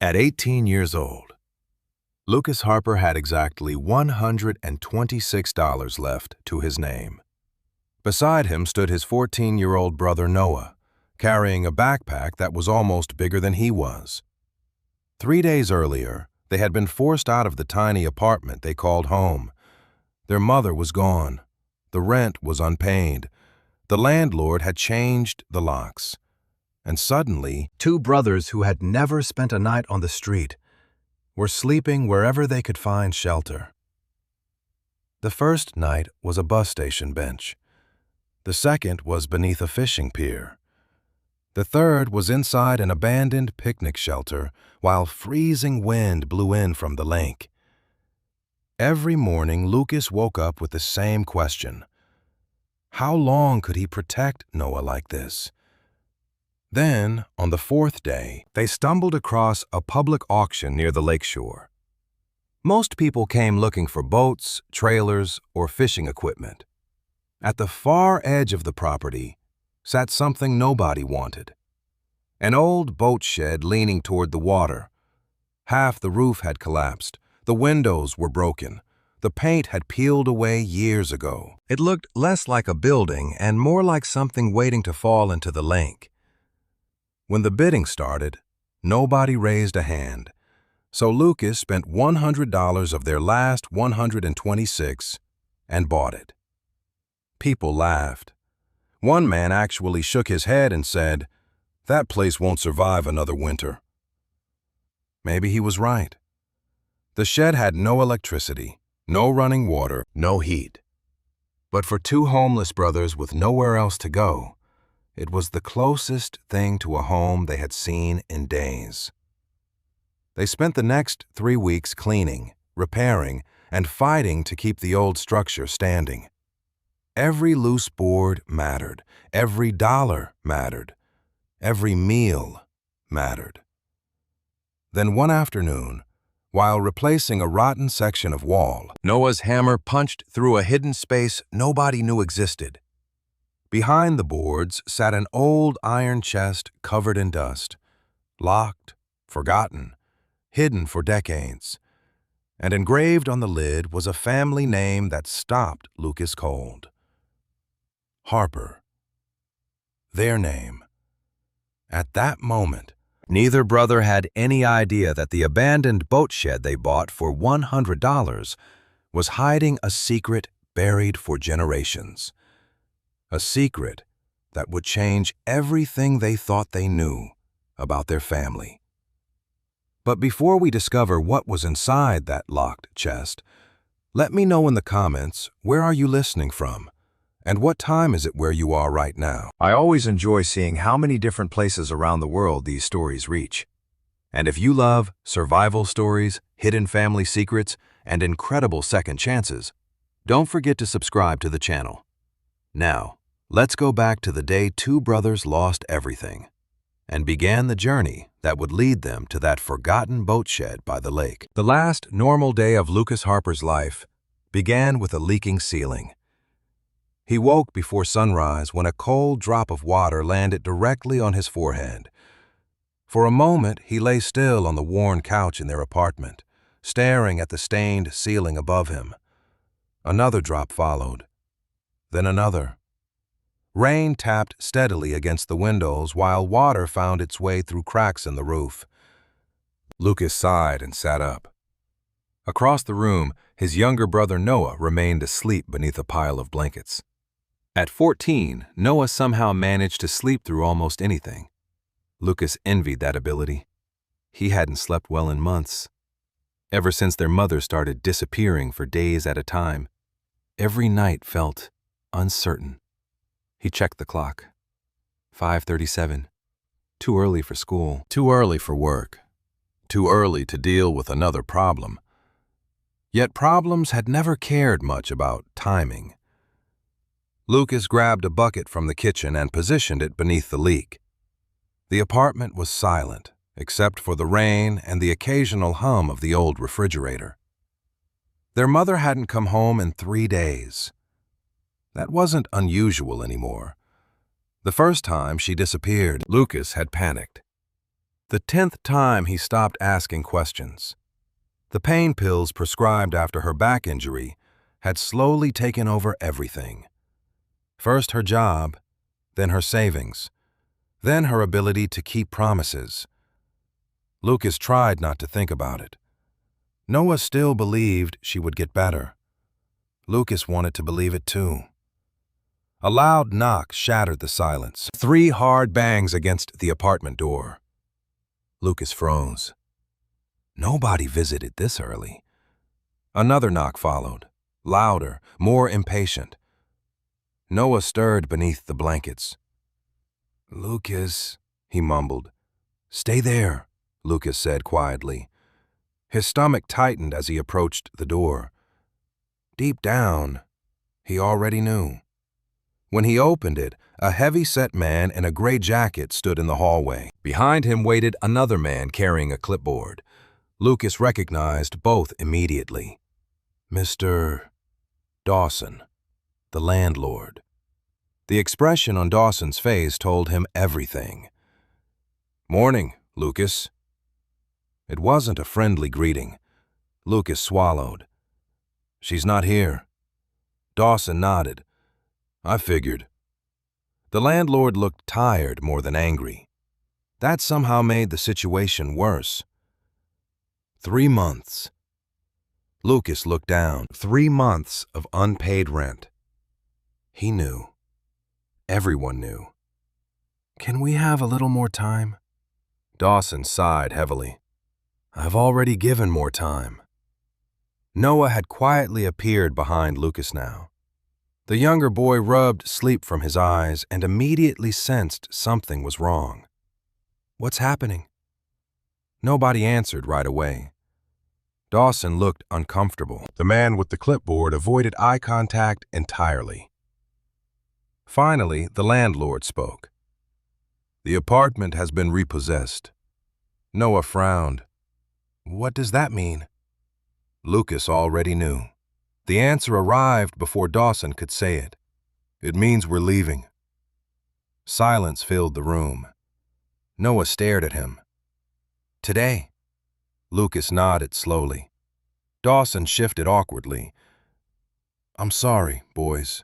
At 18 years old, Lucas Harper had exactly $126 left to his name. Beside him stood his 14-year-old brother Noah, carrying a backpack that was almost bigger than he was. 3 days earlier, they had been forced out of the tiny apartment they called home. Their mother was gone. The rent was unpaid. The landlord had changed the locks. And suddenly, two brothers who had never spent a night on the street were sleeping wherever they could find shelter. The first night was a bus station bench. The second was beneath a fishing pier. The third was inside an abandoned picnic shelter while freezing wind blew in from the lake. Every morning, Lucas woke up with the same question. How long could he protect Noah like this? Then, on the fourth day, they stumbled across a public auction near the lakeshore. Most people came looking for boats, trailers, or fishing equipment. At the far edge of the property sat something nobody wanted. An old boat shed leaning toward the water. Half the roof had collapsed. The windows were broken. The paint had peeled away years ago. It looked less like a building and more like something waiting to fall into the lake. When the bidding started, nobody raised a hand, so Lucas spent $100 of their last $126 and bought it. People laughed. One man actually shook his head and said, "That place won't survive another winter." Maybe he was right. The shed had no electricity, no running water, no heat. But for two homeless brothers with nowhere else to go, it was the closest thing to a home they had seen in days. They spent the next 3 weeks cleaning, repairing, and fighting to keep the old structure standing. Every loose board mattered. Every dollar mattered. Every meal mattered. Then one afternoon, while replacing a rotten section of wall, Noah's hammer punched through a hidden space nobody knew existed. Behind the boards sat an old iron chest covered in dust, locked, forgotten, hidden for decades. And engraved on the lid was a family name that stopped Lucas cold. Harper. Their name. At that moment, neither brother had any idea that the abandoned boat shed they bought for $100 was hiding a secret buried for generations. A secret that would change everything they thought they knew about their family. But before we discover what was inside that locked chest, let me know in the comments, where are you listening from? And what time is it where you are right now? I always enjoy seeing how many different places around the world these stories reach. And if you love survival stories, hidden family secrets, and incredible second chances, don't forget to subscribe to the channel. Now, let's go back to the day two brothers lost everything and began the journey that would lead them to that forgotten boat shed by the lake. The last normal day of Lucas Harper's life began with a leaking ceiling. He woke before sunrise when a cold drop of water landed directly on his forehead. For a moment, he lay still on the worn couch in their apartment, staring at the stained ceiling above him. Another drop followed, then another. Rain tapped steadily against the windows while water found its way through cracks in the roof. Lucas sighed and sat up. Across the room, his younger brother Noah remained asleep beneath a pile of blankets. At 14, Noah somehow managed to sleep through almost anything. Lucas envied that ability. He hadn't slept well in months. Ever since their mother started disappearing for days at a time, every night felt uncertain. He checked the clock. 5:37. Too early for school. Too early for work. Too early to deal with another problem. Yet problems had never cared much about timing. Lucas grabbed a bucket from the kitchen and positioned it beneath the leak. The apartment was silent, except for the rain and the occasional hum of the old refrigerator. Their mother hadn't come home in 3 days. That wasn't unusual anymore. The first time she disappeared, Lucas had panicked. The 10th time he stopped asking questions. The pain pills prescribed after her back injury had slowly taken over everything. First her job, then her savings, then her ability to keep promises. Lucas tried not to think about it. Noah still believed she would get better. Lucas wanted to believe it too. A loud knock shattered the silence. 3 hard bangs against the apartment door. Lucas froze. Nobody visited this early. Another knock followed, louder, more impatient. Noah stirred beneath the blankets. "Lucas," he mumbled. "Stay there," Lucas said quietly. His stomach tightened as he approached the door. Deep down, he already knew. When he opened it, a heavy-set man in a gray jacket stood in the hallway. Behind him waited another man carrying a clipboard. Lucas recognized both immediately. Mr. Dawson, the landlord. The expression on Dawson's face told him everything. "Morning, Lucas." It wasn't a friendly greeting. Lucas swallowed. "She's not here." Dawson nodded. "I figured." The landlord looked tired more than angry. That somehow made the situation worse. 3 months. Lucas looked down. 3 months of unpaid rent. He knew. Everyone knew. "Can we have a little more time?" Dawson sighed heavily. "I've already given more time." Noah had quietly appeared behind Lucas now. The younger boy rubbed sleep from his eyes and immediately sensed something was wrong. "What's happening?" Nobody answered right away. Dawson looked uncomfortable. The man with the clipboard avoided eye contact entirely. Finally, the landlord spoke. "The apartment has been repossessed." Noah frowned. "What does that mean?" Lucas already knew. The answer arrived before Dawson could say it. "It means we're leaving." Silence filled the room. Noah stared at him. "Today?" Lucas nodded slowly. Dawson shifted awkwardly. "I'm sorry, boys."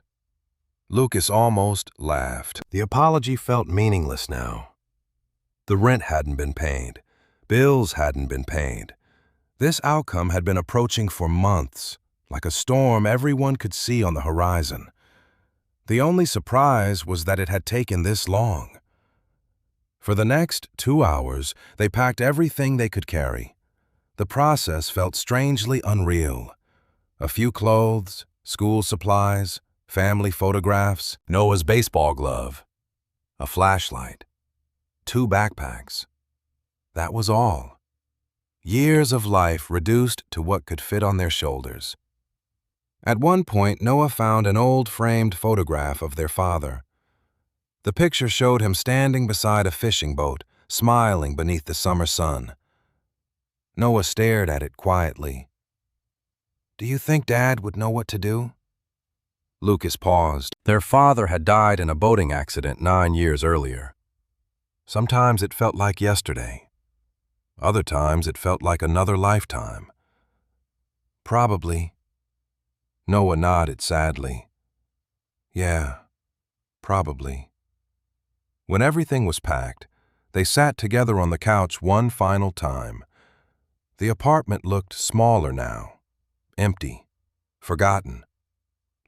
Lucas almost laughed. The apology felt meaningless now. The rent hadn't been paid. Bills hadn't been paid. This outcome had been approaching for months, like a storm everyone could see on the horizon. The only surprise was that it had taken this long. For the next 2 hours, they packed everything they could carry. The process felt strangely unreal. A few clothes, school supplies, family photographs, Noah's baseball glove, a flashlight, 2 backpacks. That was all. Years of life reduced to what could fit on their shoulders. At one point, Noah found an old framed photograph of their father. The picture showed him standing beside a fishing boat, smiling beneath the summer sun. Noah stared at it quietly. "Do you think Dad would know what to do?" Lucas paused. Their father had died in a boating accident 9 years earlier. Sometimes it felt like yesterday. Other times it felt like another lifetime. "Probably." Noah nodded sadly. "Yeah, probably." When everything was packed, they sat together on the couch one final time. The apartment looked smaller now, empty, forgotten,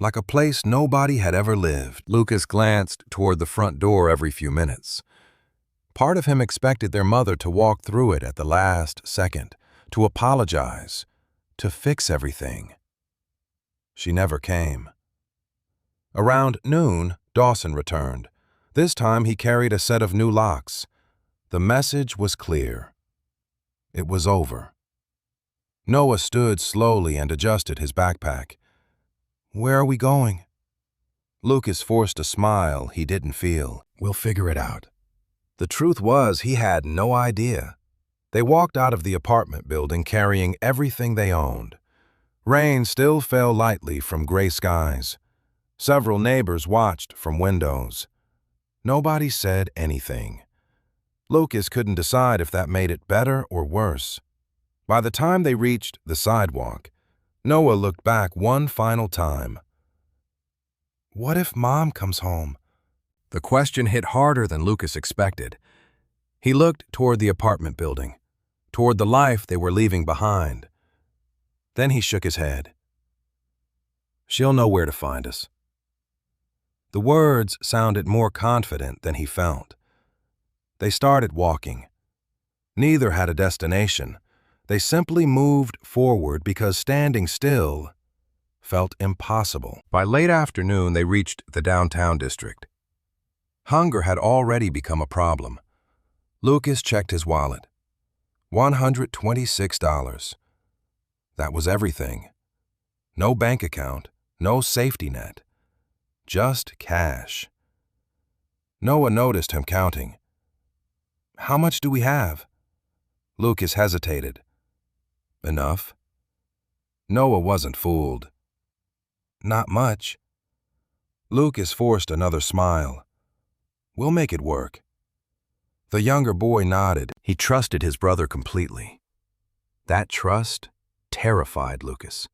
like a place nobody had ever lived. Lucas glanced toward the front door every few minutes. Part of him expected their mother to walk through it at the last second, to apologize, to fix everything. She never came. Around noon, Dawson returned. This time he carried a set of new locks. The message was clear. It was over. Noah stood slowly and adjusted his backpack. "Where are we going?" Lucas forced a smile he didn't feel. "We'll figure it out." The truth was, he had no idea. They walked out of the apartment building carrying everything they owned. Rain still fell lightly from gray skies. Several neighbors watched from windows. Nobody said anything. Lucas couldn't decide if that made it better or worse. By the time they reached the sidewalk, Noah looked back one final time. What if Mom comes home? The question hit harder than Lucas expected. He looked toward the apartment building, toward the life they were leaving behind. Then he shook his head. She'll know where to find us. The words sounded more confident than he felt. They started walking. Neither had a destination. They simply moved forward because standing still felt impossible. By late afternoon, they reached the downtown district. Hunger had already become a problem. Lucas checked his wallet. $126. That was everything. No bank account, no safety net. Just cash. Noah noticed him counting. How much do we have? Lucas hesitated. Enough. Noah wasn't fooled. Not much. Lucas forced another smile. We'll make it work. The younger boy nodded. He trusted his brother completely. That trust terrified Lucas.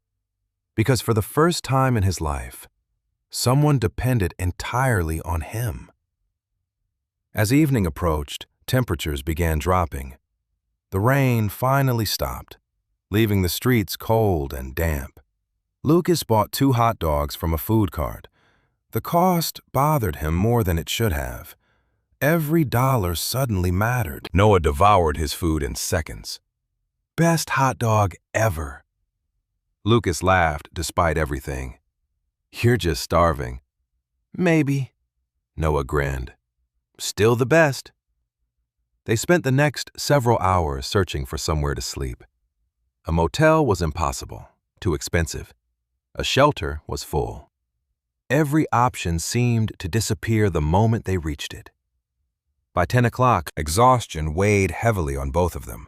Because for the first time in his life, someone depended entirely on him. As evening approached, temperatures began dropping. The rain finally stopped, leaving the streets cold and damp. Lucas bought 2 hot dogs from a food cart. The cost bothered him more than it should have. Every dollar suddenly mattered. Noah devoured his food in seconds. Best hot dog ever. Lucas laughed despite everything. You're just starving. Maybe. Noah grinned. Still the best. They spent the next several hours searching for somewhere to sleep. A motel was impossible, too expensive. A shelter was full. Every option seemed to disappear the moment they reached it. By 10 o'clock, exhaustion weighed heavily on both of them.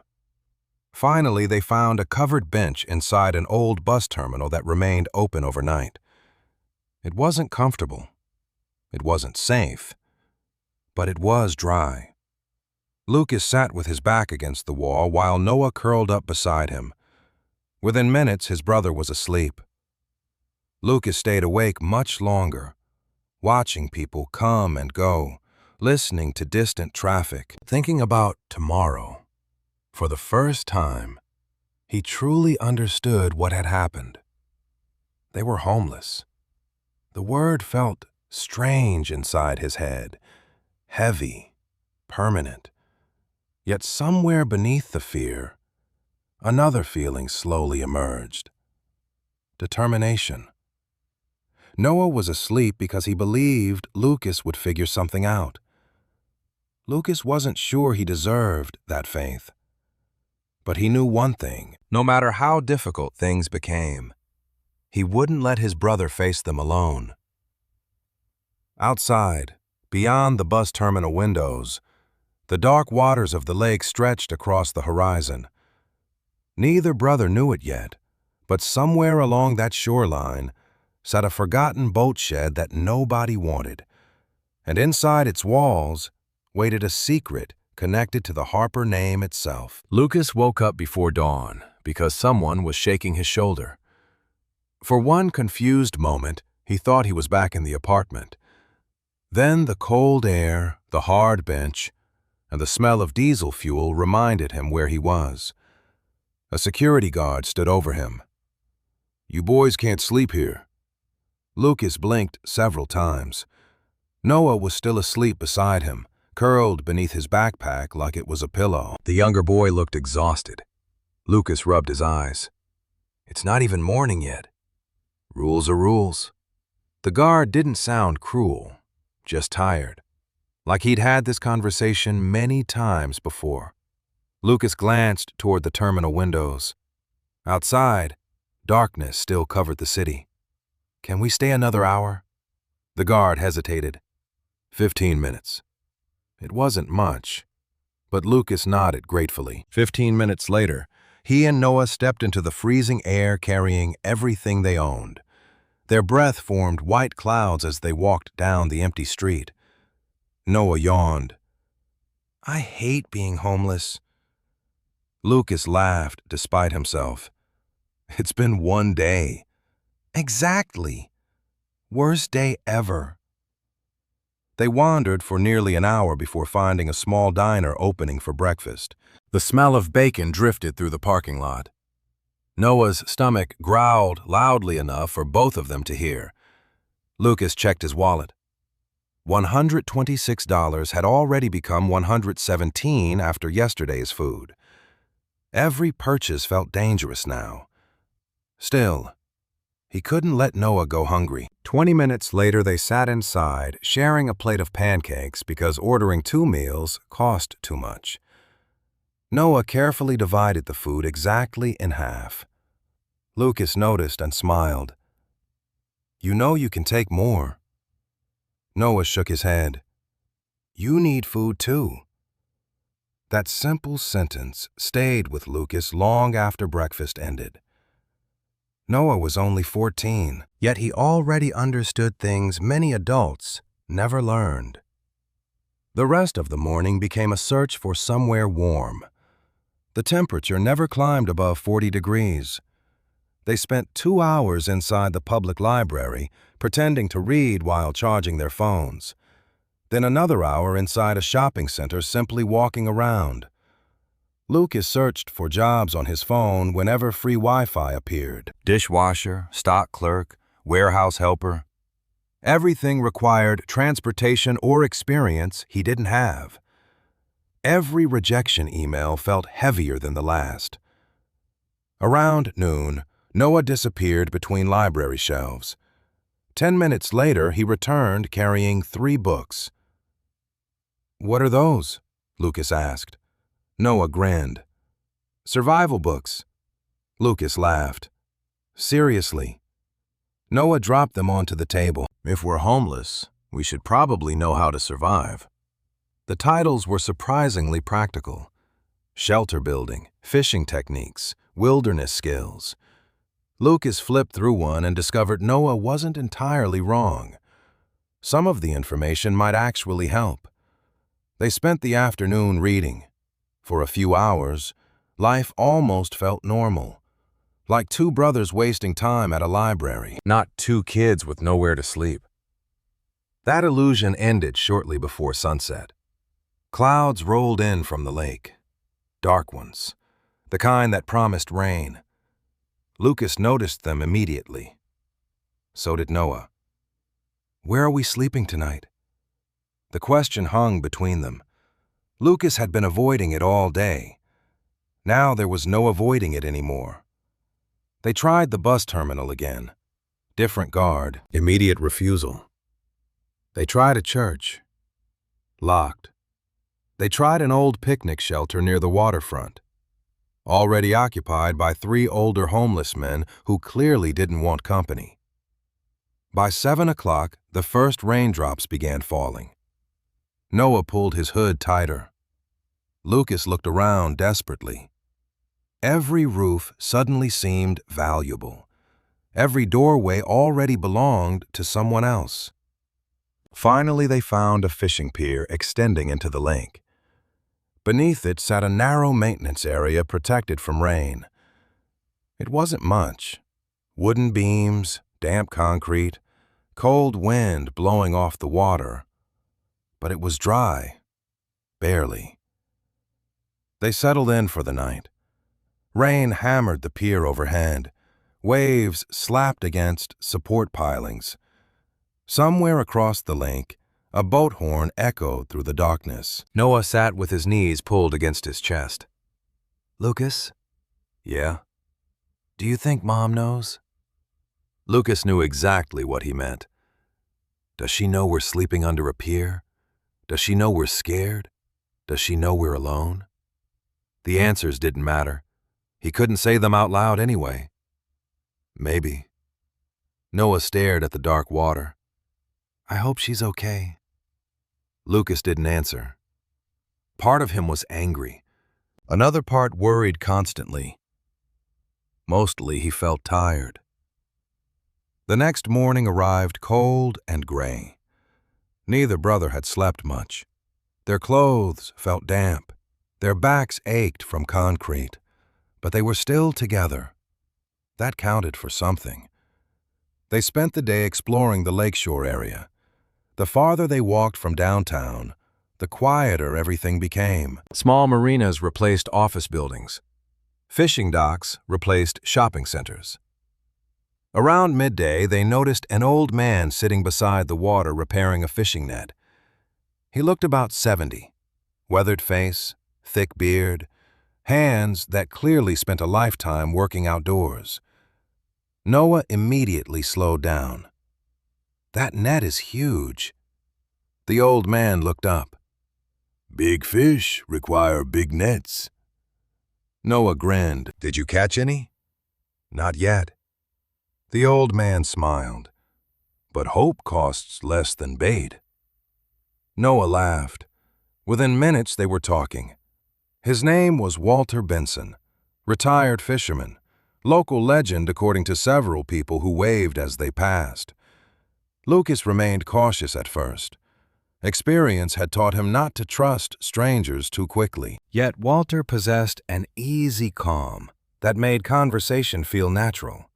Finally, they found a covered bench inside an old bus terminal that remained open overnight. It wasn't comfortable. It wasn't safe. But it was dry. Lucas sat with his back against the wall while Noah curled up beside him. Within minutes, his brother was asleep. Lucas stayed awake much longer, watching people come and go, listening to distant traffic, thinking about tomorrow. For the first time, he truly understood what had happened. They were homeless. The word felt strange inside his head, heavy, permanent. Yet somewhere beneath the fear, another feeling slowly emerged. Determination. Noah was asleep because he believed Lucas would figure something out. Lucas wasn't sure he deserved that faith. But he knew one thing: no matter how difficult things became, he wouldn't let his brother face them alone. Outside, beyond the bus terminal windows, the dark waters of the lake stretched across the horizon. Neither brother knew it yet, but somewhere along that shoreline sat a forgotten boat shed that nobody wanted, and inside its walls waited a secret connected to the Harper name itself. Lucas woke up before dawn because someone was shaking his shoulder. For one confused moment, he thought he was back in the apartment. Then the cold air, the hard bench, and the smell of diesel fuel reminded him where he was. A security guard stood over him. "You boys can't sleep here." Lucas blinked several times. Noah was still asleep beside him, curled beneath his backpack like it was a pillow. The younger boy looked exhausted. Lucas rubbed his eyes. It's not even morning yet. Rules are rules. The guard didn't sound cruel, just tired, like he'd had this conversation many times before. Lucas glanced toward the terminal windows. Outside, darkness still covered the city. Can we stay another hour? The guard hesitated. 15 minutes. It wasn't much, but Lucas nodded gratefully. 15 minutes later, he and Noah stepped into the freezing air carrying everything they owned. Their breath formed white clouds as they walked down the empty street. Noah yawned. I hate being homeless. Lucas laughed despite himself. It's been one day. Exactly. Worst day ever. They wandered for nearly an hour before finding a small diner opening for breakfast. The smell of bacon drifted through the parking lot. Noah's stomach growled loudly enough for both of them to hear. Lucas checked his wallet. $126 had already become $117 after yesterday's food. Every purchase felt dangerous now. Still, he couldn't let Noah go hungry. 20 minutes later, they sat inside, sharing a plate of pancakes because ordering 2 meals cost too much. Noah carefully divided the food exactly in half. Lucas noticed and smiled. You know you can take more. Noah shook his head. You need food too. That simple sentence stayed with Lucas long after breakfast ended. Noah was only 14, yet he already understood things many adults never learned. The rest of the morning became a search for somewhere warm. The temperature never climbed above 40 degrees. They spent 2 hours inside the public library, pretending to read while charging their phones. Then another hour inside a shopping center simply walking around. Lucas searched for jobs on his phone whenever free Wi-Fi appeared. Dishwasher, stock clerk, warehouse helper. Everything required transportation or experience he didn't have. Every rejection email felt heavier than the last. Around noon, Noah disappeared between library shelves. 10 minutes later, he returned carrying 3 books. What are those? Lucas asked. Noah grinned. Survival books. Lucas laughed. Seriously. Noah dropped them onto the table. If we're homeless, we should probably know how to survive. The titles were surprisingly practical. Shelter building, fishing techniques, wilderness skills. Lucas flipped through one and discovered Noah wasn't entirely wrong. Some of the information might actually help. They spent the afternoon reading. For a few hours, life almost felt normal, like 2 brothers wasting time at a library, not 2 kids with nowhere to sleep. That illusion ended shortly before sunset. Clouds rolled in from the lake, dark ones, the kind that promised rain. Lucas noticed them immediately. So did Noah. Where are we sleeping tonight? The question hung between them. Lucas had been avoiding it all day. Now there was no avoiding it anymore. They tried the bus terminal again. Different guard, immediate refusal. They tried a church. Locked. They tried an old picnic shelter near the waterfront. Already occupied by 3 older homeless men who clearly didn't want company. By 7 o'clock, the first raindrops began falling. Noah pulled his hood tighter. Lucas looked around desperately. Every roof suddenly seemed valuable. Every doorway already belonged to someone else. Finally, they found a fishing pier extending into the lake. Beneath it sat a narrow maintenance area protected from rain. It wasn't much. Wooden beams, damp concrete, cold wind blowing off the water. But it was dry. Barely. They settled in for the night. Rain hammered the pier overhead. Waves slapped against support pilings. Somewhere across the lake, a boat horn echoed through the darkness. Noah sat with his knees pulled against his chest. Lucas? Yeah? Do you think Mom knows? Lucas knew exactly what he meant. Does she know we're sleeping under a pier? Does she know we're scared? Does she know we're alone? The answers didn't matter. He couldn't say them out loud anyway. Maybe. Noah stared at the dark water. I hope she's okay. Lucas didn't answer. Part of him was angry. Another part worried constantly. Mostly he felt tired. The next morning arrived cold and gray. Neither brother had slept much. Their clothes felt damp. Their backs ached from concrete, but they were still together. That counted for something. They spent the day exploring the lakeshore area. The farther they walked from downtown, the quieter everything became. Small marinas replaced office buildings. Fishing docks replaced shopping centers. Around midday, they noticed an old man sitting beside the water repairing a fishing net. He looked about 70, weathered face, thick beard, hands that clearly spent a lifetime working outdoors. Noah immediately slowed down. "That net is huge." The old man looked up. "Big fish require big nets." Noah grinned. "Did you catch any?" "Not yet." The old man smiled. "But hope costs less than bait." Noah laughed. Within minutes they were talking. His name was Walter Benson, retired fisherman, local legend according to several people who waved as they passed. Lucas remained cautious at first. Experience had taught him not to trust strangers too quickly. Yet Walter possessed an easy calm that made conversation feel natural.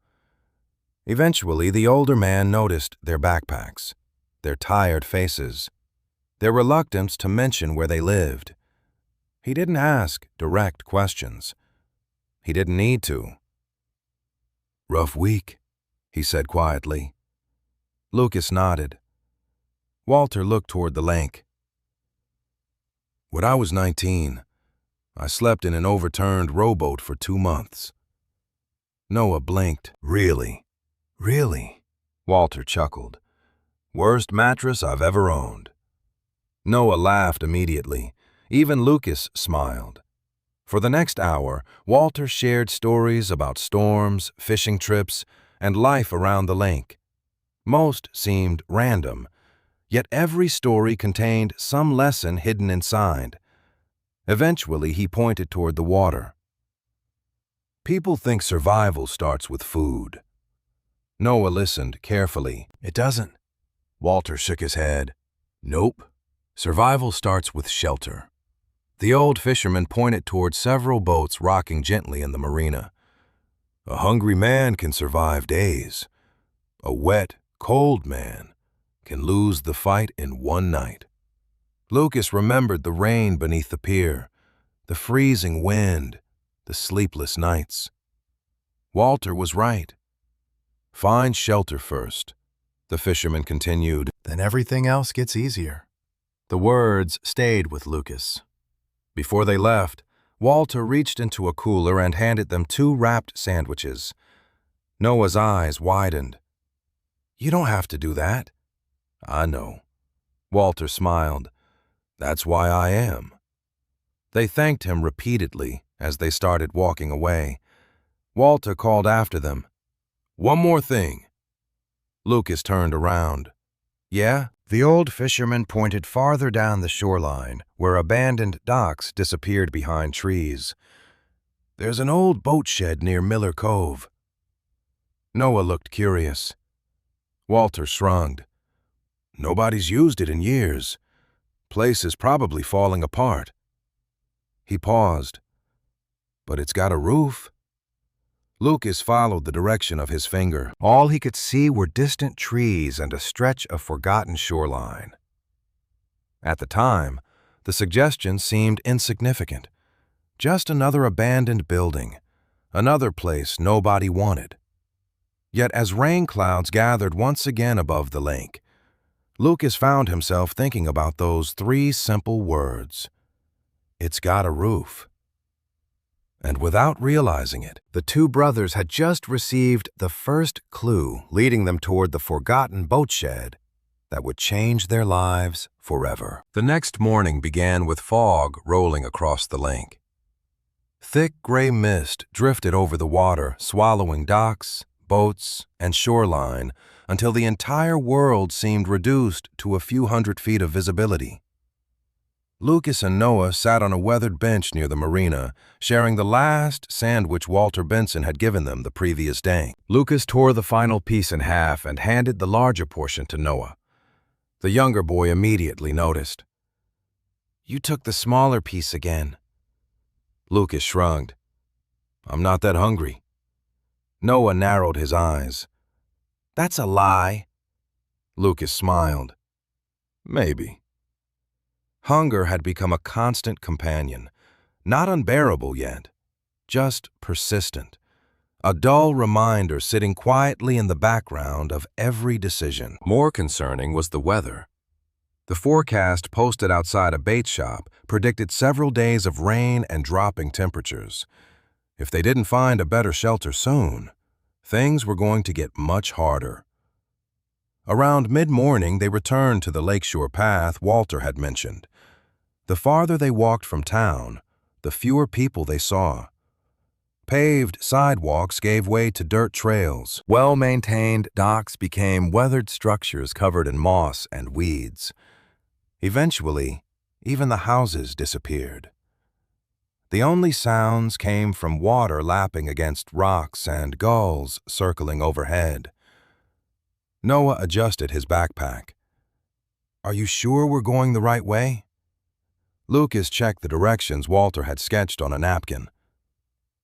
Eventually, the older man noticed their backpacks, their tired faces, their reluctance to mention where they lived. He didn't ask direct questions. He didn't need to. "Rough week," he said quietly. Lucas nodded. Walter looked toward the lake. "When I was 19, I slept in an overturned rowboat for 2 months." Noah blinked. "Really? Really?" Walter chuckled. "Worst mattress I've ever owned." Noah laughed immediately. Even Lucas smiled. For the next hour, Walter shared stories about storms, fishing trips, and life around the lake. Most seemed random, yet every story contained some lesson hidden inside. Eventually, he pointed toward the water. "People think survival starts with food." Noah listened carefully. "It doesn't." Walter shook his head. "Nope. Survival starts with shelter." The old fisherman pointed toward several boats rocking gently in the marina. "A hungry man can survive days. A wet, cold man can lose the fight in one night." Lucas remembered the rain beneath the pier, the freezing wind, the sleepless nights. Walter was right. "Find shelter first," the fisherman continued. "Then everything else gets easier." The words stayed with Lucas. Before they left, Walter reached into a cooler and handed them 2 wrapped sandwiches. Noah's eyes widened. "You don't have to do that." "I know." Walter smiled. "That's why I am." They thanked him repeatedly as they started walking away. Walter called after them, "One more thing." Lucas turned around. "Yeah?" The old fisherman pointed farther down the shoreline, where abandoned docks disappeared behind trees. "There's an old boat shed near Miller Cove." Noah looked curious. Walter shrugged. "Nobody's used it in years. Place is probably falling apart." He paused. "But it's got a roof." Lucas followed the direction of his finger. All he could see were distant trees and a stretch of forgotten shoreline. At the time, the suggestion seemed insignificant. Just another abandoned building, another place nobody wanted. Yet as rain clouds gathered once again above the lake, Lucas found himself thinking about those 3 simple words. It's got a roof. And without realizing it, the 2 brothers had just received the first clue leading them toward the forgotten boat shed that would change their lives forever. The next morning began with fog rolling across the lake. Thick gray mist drifted over the water, swallowing docks, boats, and shoreline until the entire world seemed reduced to a few hundred feet of visibility. Lucas and Noah sat on a weathered bench near the marina, sharing the last sandwich Walter Benson had given them the previous day. Lucas tore the final piece in half and handed the larger portion to Noah. The younger boy immediately noticed. You took the smaller piece again. Lucas shrugged. I'm not that hungry. Noah narrowed his eyes. That's a lie. Lucas smiled. Maybe. Hunger had become a constant companion, not unbearable yet, just persistent. A dull reminder sitting quietly in the background of every decision. More concerning was the weather. The forecast posted outside a bait shop predicted several days of rain and dropping temperatures. If they didn't find a better shelter soon, things were going to get much harder. Around mid-morning, they returned to the lakeshore path Walter had mentioned. The farther they walked from town, the fewer people they saw. Paved sidewalks gave way to dirt trails. Well-maintained docks became weathered structures covered in moss and weeds. Eventually, even the houses disappeared. The only sounds came from water lapping against rocks and gulls circling overhead. Noah adjusted his backpack. Are you sure we're going the right way? Lucas checked the directions Walter had sketched on a napkin.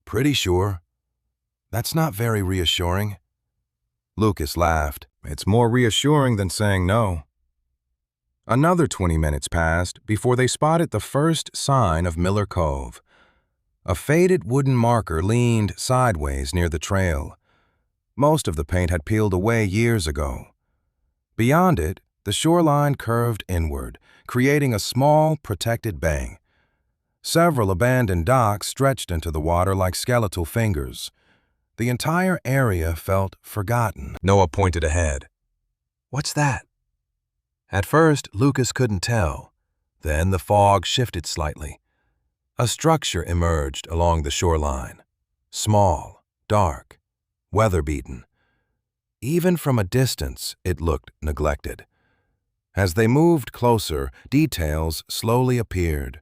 Pretty sure. That's not very reassuring. Lucas laughed. It's more reassuring than saying no. Another 20 minutes passed before they spotted the first sign of Miller Cove. A faded wooden marker leaned sideways near the trail. Most of the paint had peeled away years ago. Beyond it, the shoreline curved inward, creating a small, protected bay. Several abandoned docks stretched into the water like skeletal fingers. The entire area felt forgotten. Noah pointed ahead. What's that? At first, Lucas couldn't tell. Then the fog shifted slightly. A structure emerged along the shoreline. Small, dark, weather-beaten. Even from a distance, it looked neglected. As they moved closer, details slowly appeared.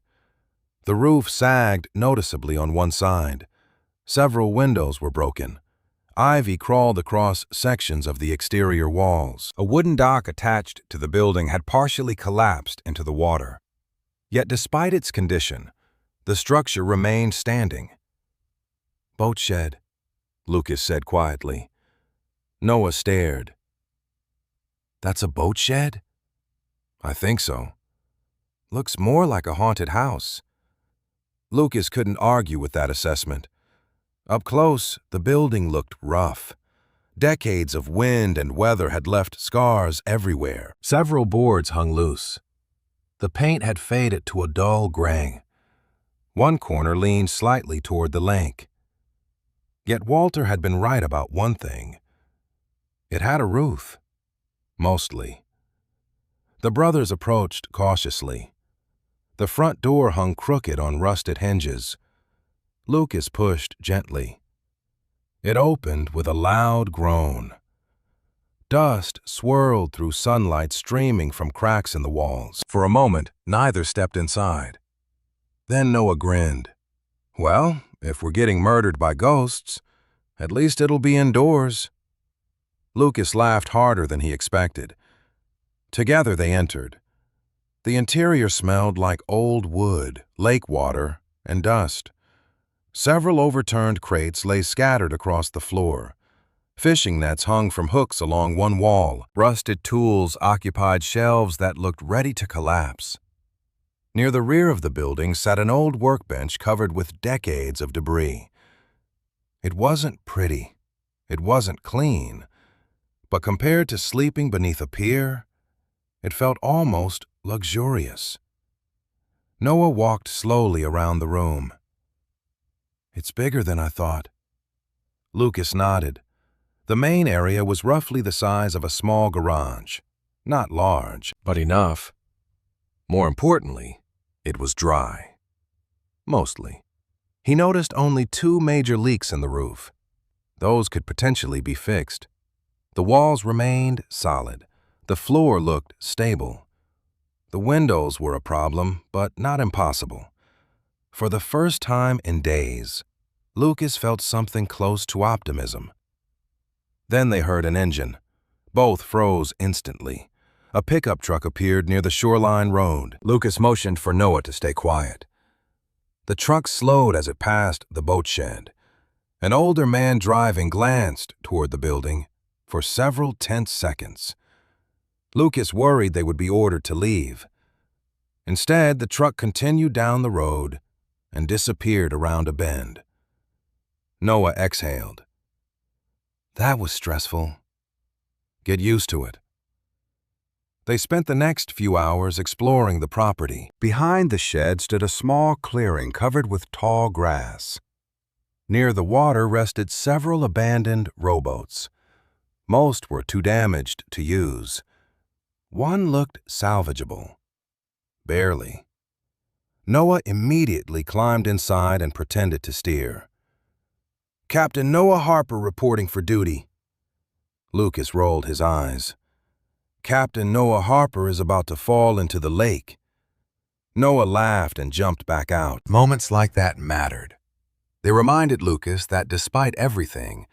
The roof sagged noticeably on one side. Several windows were broken. Ivy crawled across sections of the exterior walls. A wooden dock attached to the building had partially collapsed into the water. Yet despite its condition, the structure remained standing. Boat shed, Lucas said quietly. Noah stared. That's a boat shed? I think so. Looks more like a haunted house. Lucas couldn't argue with that assessment. Up close, the building looked rough. Decades of wind and weather had left scars everywhere. Several boards hung loose. The paint had faded to a dull gray. One corner leaned slightly toward the lake. Yet Walter had been right about one thing. It had a roof. Mostly. The brothers approached cautiously. The front door hung crooked on rusted hinges. Lucas pushed gently. It opened with a loud groan. Dust swirled through sunlight streaming from cracks in the walls. For a moment, neither stepped inside. Then Noah grinned. Well, if we're getting murdered by ghosts, at least it'll be indoors. Lucas laughed harder than he expected. Together they entered. The interior smelled like old wood, lake water, and dust. Several overturned crates lay scattered across the floor. Fishing nets hung from hooks along one wall. Rusted tools occupied shelves that looked ready to collapse. Near the rear of the building sat an old workbench covered with decades of debris. It wasn't pretty. It wasn't clean. But compared to sleeping beneath a pier, it felt almost luxurious. Noah walked slowly around the room. It's bigger than I thought. Lucas nodded. The main area was roughly the size of a small garage. Not large, but enough. More importantly, it was dry. Mostly. He noticed only 2 major leaks in the roof. Those could potentially be fixed. The walls remained solid. The floor looked stable. The windows were a problem, but not impossible. For the first time in days, Lucas felt something close to optimism. Then they heard an engine. Both froze instantly. a pickup truck appeared near the shoreline road. Lucas motioned for Noah to stay quiet. The truck slowed as it passed the boat shed. An older man driving glanced toward the building for several tense seconds. Lucas worried they would be ordered to leave. Instead, the truck continued down the road and disappeared around a bend. Noah exhaled. That was stressful. Get used to it. They spent the next few hours exploring the property. Behind the shed stood a small clearing covered with tall grass. Near the water rested several abandoned rowboats. Most were too damaged to use. One looked salvageable. Barely. Noah immediately climbed inside and pretended to steer. "Captain Noah Harper reporting for duty." Lucas rolled his eyes. "Captain Noah Harper is about to fall into the lake." Noah laughed and jumped back out. Moments like that mattered. They reminded Lucas that despite everything,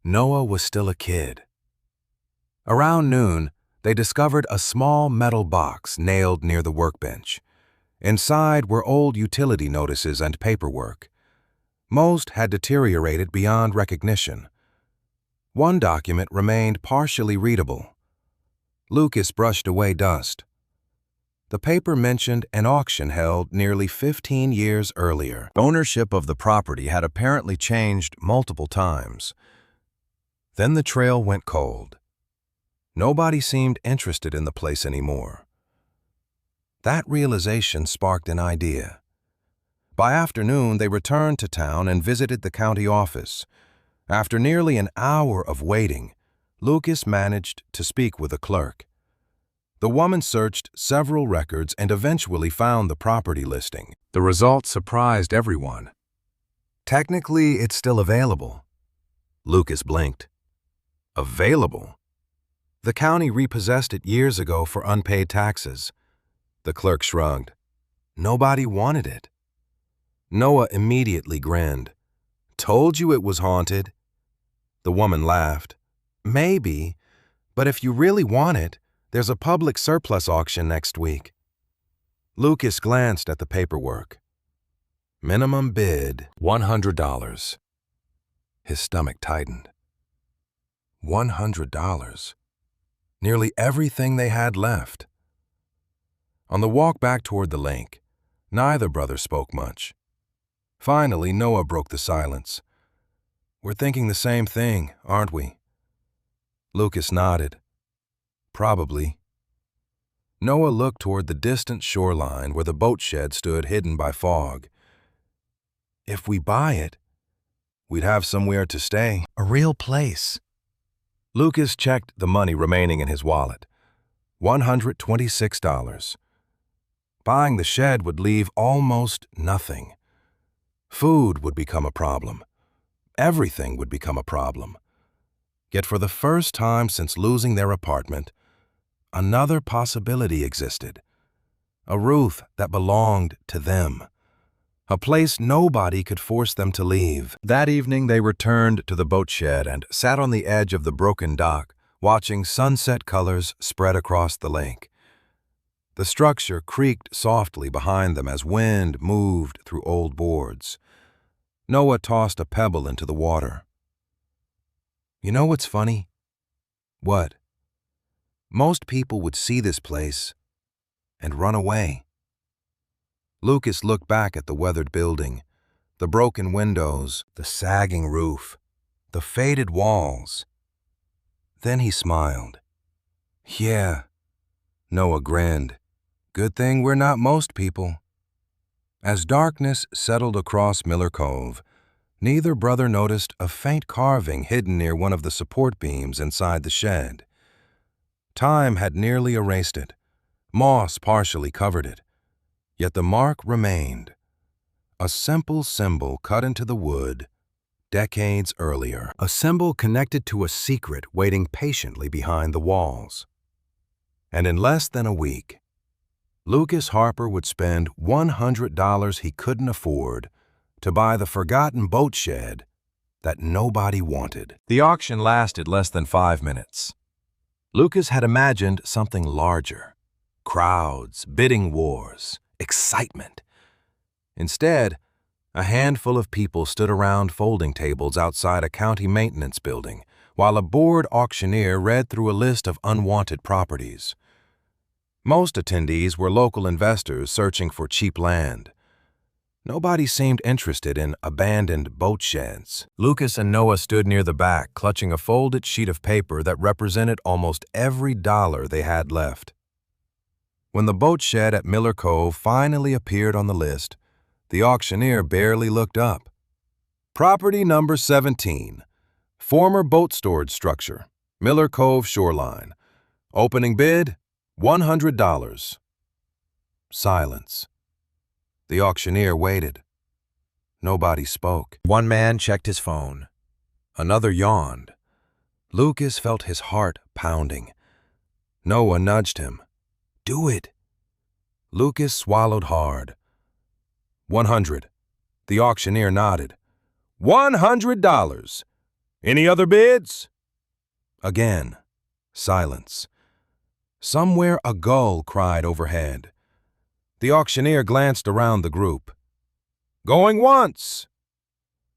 Noah was still a kid. Around noon, they discovered a small metal box nailed near the workbench. Inside were old utility notices and paperwork. Most had deteriorated beyond recognition. One document remained partially readable. Lucas brushed away dust. The paper mentioned an auction held nearly 15 years earlier. Ownership of the property had apparently changed multiple times. Then the trail went cold. Nobody seemed interested in the place anymore. That realization sparked an idea. By afternoon, they returned to town and visited the county office. After nearly an hour of waiting, Lucas managed to speak with a clerk. The woman searched several records and eventually found the property listing. The result surprised everyone. Technically, it's still available. Lucas blinked. Available? The county repossessed it years ago for unpaid taxes. The clerk shrugged. Nobody wanted it. Noah immediately grinned. Told you it was haunted. The woman laughed. Maybe, but if you really want it, there's a public surplus auction next week. Lucas glanced at the paperwork. Minimum bid, $100. His stomach tightened. $100. Nearly everything they had left. On the walk back toward the lake, neither brother spoke much. Finally, Noah broke the silence. We're thinking the same thing, aren't we? Lucas nodded. Probably. Noah looked toward the distant shoreline where the boat shed stood hidden by fog. If we buy it, we'd have somewhere to stay. A real place. Lucas checked the money remaining in his wallet. $126. Buying the shed would leave almost nothing. Food would become a problem. Everything would become a problem. Yet for the first time since losing their apartment, another possibility existed. A roof that belonged to them. A place nobody could force them to leave. That evening they returned to the boat shed and sat on the edge of the broken dock, watching sunset colors spread across the lake. The structure creaked softly behind them as wind moved through old boards. Noah tossed a pebble into the water. You know what's funny? What? Most people would see this place and run away. Lucas looked back at the weathered building, the broken windows, the sagging roof, the faded walls. Then he smiled. Yeah, Noah grinned. Good thing we're not most people. As darkness settled across Miller Cove, neither brother noticed a faint carving hidden near one of the support beams inside the shed. Time had nearly erased it. Moss partially covered it. Yet the mark remained. A simple symbol cut into the wood decades earlier. A symbol connected to a secret waiting patiently behind the walls. And in less than a week, Lucas Harper would spend $100 he couldn't afford to buy the forgotten boat shed that nobody wanted. The auction lasted less than 5 minutes. Lucas had imagined something larger. Crowds, bidding wars, excitement. Instead, a handful of people stood around folding tables outside a county maintenance building, while a bored auctioneer read through a list of unwanted properties. Most attendees were local investors searching for cheap land. Nobody seemed interested in abandoned boat sheds. Lucas and Noah stood near the back, clutching a folded sheet of paper that represented almost every dollar they had left. When the boat shed at Miller Cove finally appeared on the list, the auctioneer barely looked up. Property number 17, former boat storage structure, Miller Cove shoreline. Opening bid, $100. Silence. The auctioneer waited. Nobody spoke. One man checked his phone. Another yawned. Lucas felt his heart pounding. Noah nudged him. Do it. Lucas swallowed hard. 100. The auctioneer nodded. $100. Any other bids? Again, silence. Somewhere a gull cried overhead. The auctioneer glanced around the group. Going once.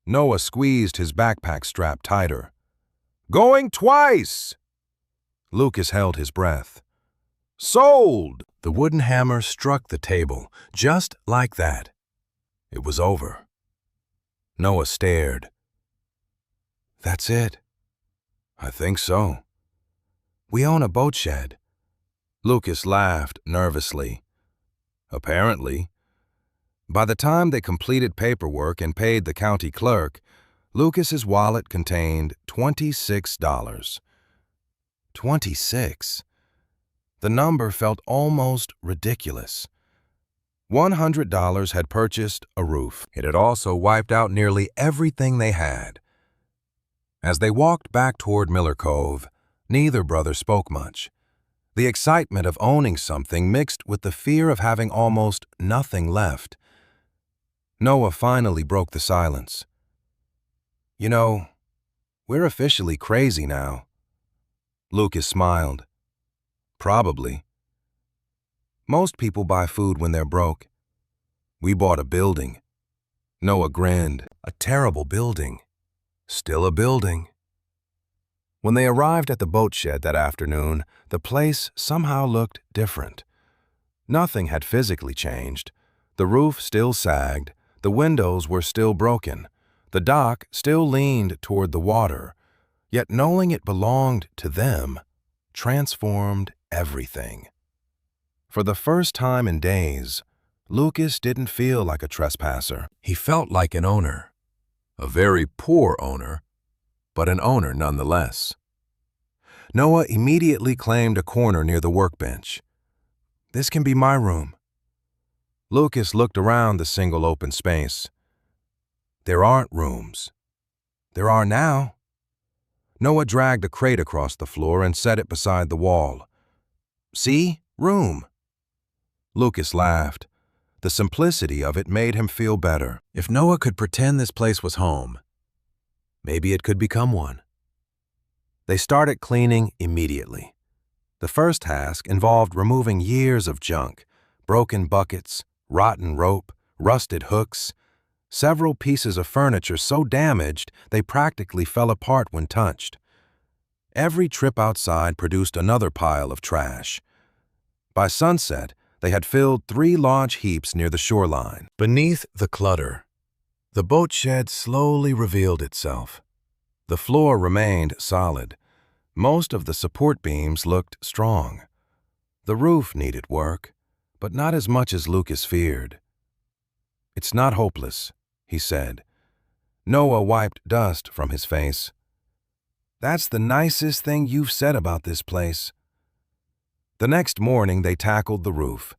Noah squeezed his backpack strap tighter. Going twice. Lucas held his breath. Sold! The wooden hammer struck the table, just like that. It was over. Noah stared. That's it. I think so. We own a boat shed. Lucas laughed nervously. Apparently. By the time they completed paperwork and paid the county clerk, Lucas's wallet contained $26. 26. The number felt almost ridiculous. $100 had purchased a roof. It had also wiped out nearly everything they had. As they walked back toward Miller Cove, neither brother spoke much. The excitement of owning something mixed with the fear of having almost nothing left. Noah finally broke the silence. You know, we're officially crazy now. Lucas smiled. Probably. Most people buy food when they're broke. We bought a building. Noah grinned. A terrible building. Still a building. When they arrived at the boat shed that afternoon, the place somehow looked different. Nothing had physically changed. The roof still sagged, the windows were still broken, the dock still leaned toward the water, yet knowing it belonged to them transformed everything. For the first time in days, Lucas didn't feel like a trespasser. He felt like an owner. A very poor owner, but an owner nonetheless. Noah immediately claimed a corner near the workbench. This can be my room. Lucas looked around the single open space. There aren't rooms. There are now. Noah dragged a crate across the floor and set it beside the wall. See? Room. Lucas laughed. The simplicity of it made him feel better. If Noah could pretend this place was home, maybe it could become one. They started cleaning immediately. The first task involved removing years of junk, broken buckets, rotten rope, rusted hooks, several pieces of furniture so damaged they practically fell apart when touched. Every trip outside produced another pile of trash. By sunset, they had filled 3 large heaps near the shoreline. Beneath the clutter, the boat shed slowly revealed itself. The floor remained solid. Most of the support beams looked strong. The roof needed work, but not as much as Lucas feared. It's not hopeless, he said. Noah wiped dust from his face. That's the nicest thing you've said about this place. The next morning they tackled the roof.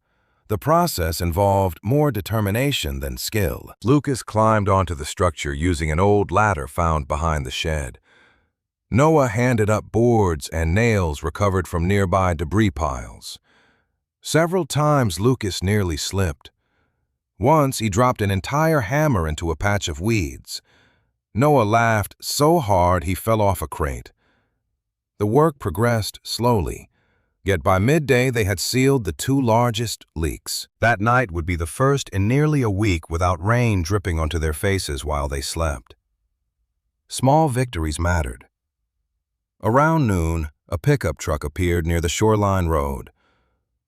The process involved more determination than skill. Lucas climbed onto the structure using an old ladder found behind the shed. Noah handed up boards and nails recovered from nearby debris piles. Several times Lucas nearly slipped. Once he dropped an entire hammer into a patch of weeds. Noah laughed so hard he fell off a crate. The work progressed slowly, yet by midday they had sealed the two largest leaks. That night would be the first in nearly a week without rain dripping onto their faces while they slept. Small victories mattered. Around noon, a pickup truck appeared near the shoreline road.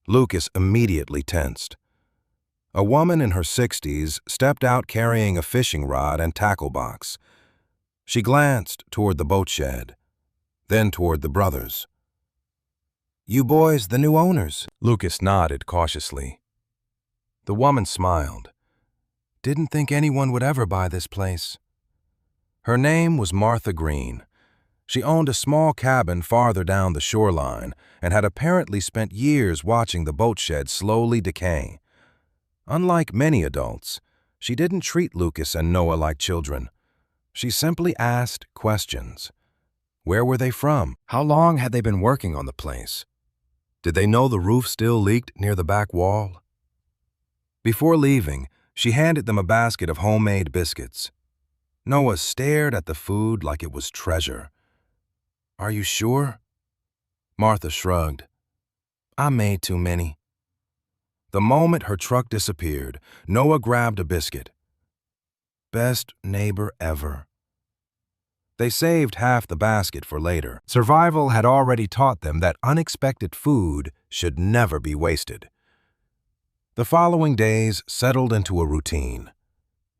Lucas immediately tensed. A woman in her 60s stepped out carrying a fishing rod and tackle box. She glanced toward the boat shed, then toward the brothers. "You boys the new owners?" Lucas nodded cautiously. The woman smiled. "Didn't think anyone would ever buy this place." Her name was Martha Green. She owned a small cabin farther down the shoreline and had apparently spent years watching the boat shed slowly decay. Unlike many adults, she didn't treat Lucas and Noah like children. She simply asked questions. Where were they from? How long had they been working on the place? Did they know the roof still leaked near the back wall? Before leaving, she handed them a basket of homemade biscuits. Noah stared at the food like it was treasure. "Are you sure?" Martha shrugged. "I made too many." The moment her truck disappeared, Noah grabbed a biscuit. Best neighbor ever. They saved half the basket for later. Survival had already taught them that unexpected food should never be wasted. The following days settled into a routine.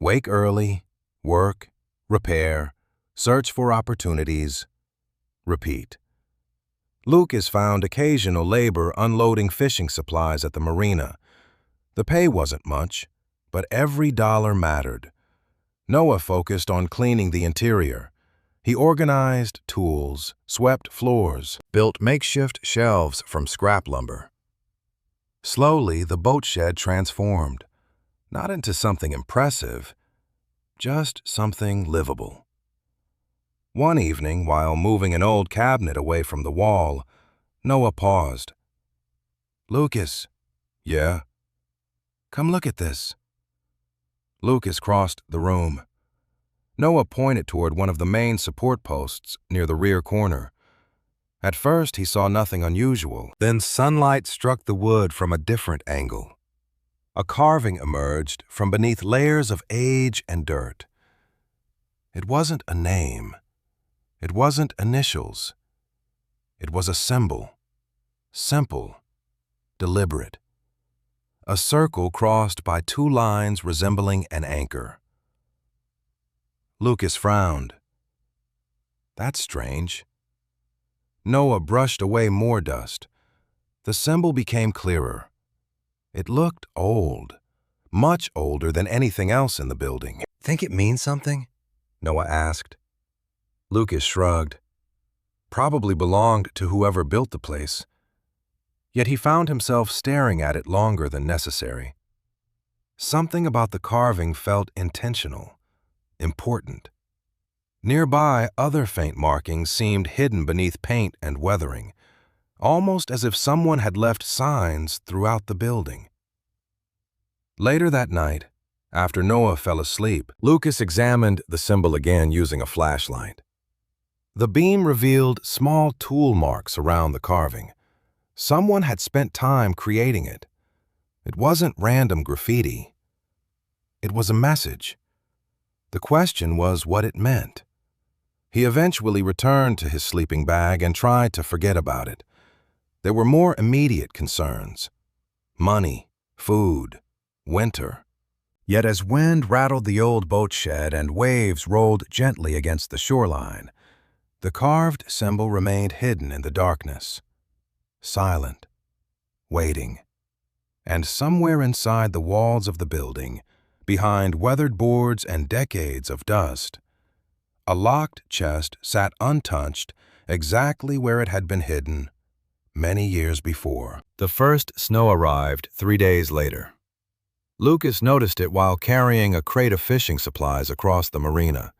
Wake early, work, repair, search for opportunities, repeat. Lucas found occasional labor unloading fishing supplies at the marina. The pay wasn't much, but every dollar mattered. Noah focused on cleaning the interior. He organized tools, swept floors, built makeshift shelves from scrap lumber. Slowly, the boat shed transformed, not into something impressive, just something livable. One evening, while moving an old cabinet away from the wall, Noah paused. "Lucas." "Yeah?" "Come look at this." Lucas crossed the room. Noah pointed toward one of the main support posts near the rear corner. At first, he saw nothing unusual. Then sunlight struck the wood from a different angle. A carving emerged from beneath layers of age and dirt. It wasn't a name. It wasn't initials. It was a symbol. Simple, deliberate. A circle crossed by two lines resembling an anchor. Lucas frowned. That's strange. Noah brushed away more dust. The symbol became clearer. It looked old, much older than anything else in the building. "Think it means something?" Noah asked. Lucas shrugged. Probably belonged to whoever built the place. Yet he found himself staring at it longer than necessary. Something about the carving felt intentional, important. Nearby, other faint markings seemed hidden beneath paint and weathering, almost as if someone had left signs throughout the building. Later that night, after Noah fell asleep, Lucas examined the symbol again using a flashlight. The beam revealed small tool marks around the carving. Someone had spent time creating it. It wasn't random graffiti. It was a message. The question was what it meant. He eventually returned to his sleeping bag and tried to forget about it. There were more immediate concerns: money, food, winter. Yet as wind rattled the old boat shed and waves rolled gently against the shoreline, the carved symbol remained hidden in the darkness, silent, waiting. And somewhere inside the walls of the building, behind weathered boards and decades of dust, a locked chest sat untouched exactly where it had been hidden many years before. The first snow arrived 3 days later. Lucas noticed it while carrying a crate of fishing supplies across the marina.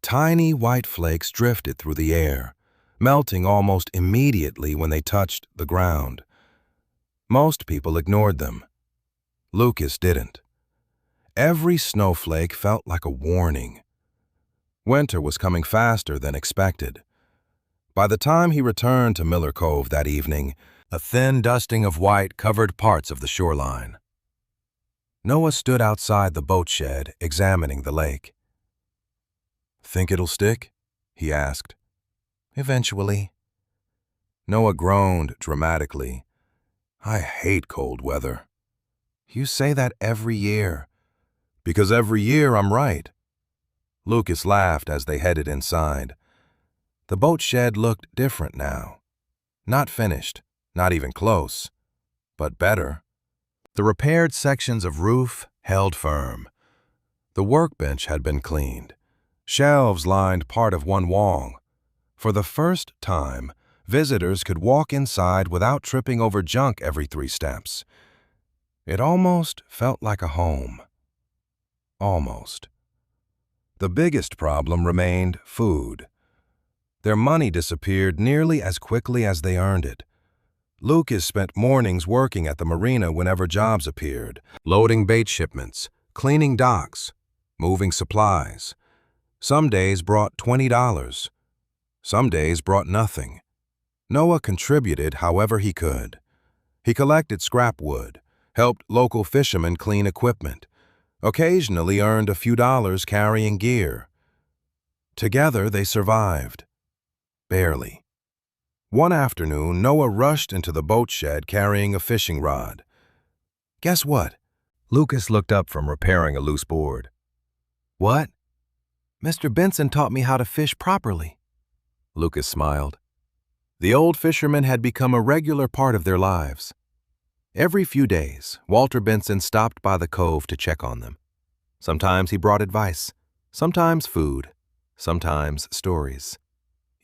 Tiny white flakes drifted through the air, melting almost immediately when they touched the ground. Most people ignored them. Lucas didn't. Every snowflake felt like a warning. Winter was coming faster than expected. By the time he returned to Miller Cove that evening, a thin dusting of white covered parts of the shoreline. Noah stood outside the boat shed, examining the lake. "Think it'll stick?" he asked. "Eventually." Noah groaned dramatically. "I hate cold weather." "You say that every year." "Because every year I'm right." Lucas laughed as they headed inside. The boat shed looked different now. Not finished, not even close, but better. The repaired sections of roof held firm. The workbench had been cleaned. Shelves lined part of one wall. For the first time, visitors could walk inside without tripping over junk every 3 steps. It almost felt like a home. Almost. The biggest problem remained food. Their money disappeared nearly as quickly as they earned it. Lucas spent mornings working at the marina whenever jobs appeared, loading bait shipments, cleaning docks, moving supplies. Some days brought $20. Some days brought nothing. Noah contributed however he could. He collected scrap wood, helped local fishermen clean equipment, occasionally earned a few dollars carrying gear. Together they survived. Barely. One afternoon, Noah rushed into the boat shed carrying a fishing rod. "Guess what?" Lucas looked up from repairing a loose board. "What?" "Mr. Benson taught me how to fish properly." Lucas smiled. The old fisherman had become a regular part of their lives. Every few days, Walter Benson stopped by the cove to check on them. Sometimes he brought advice, sometimes food, sometimes stories.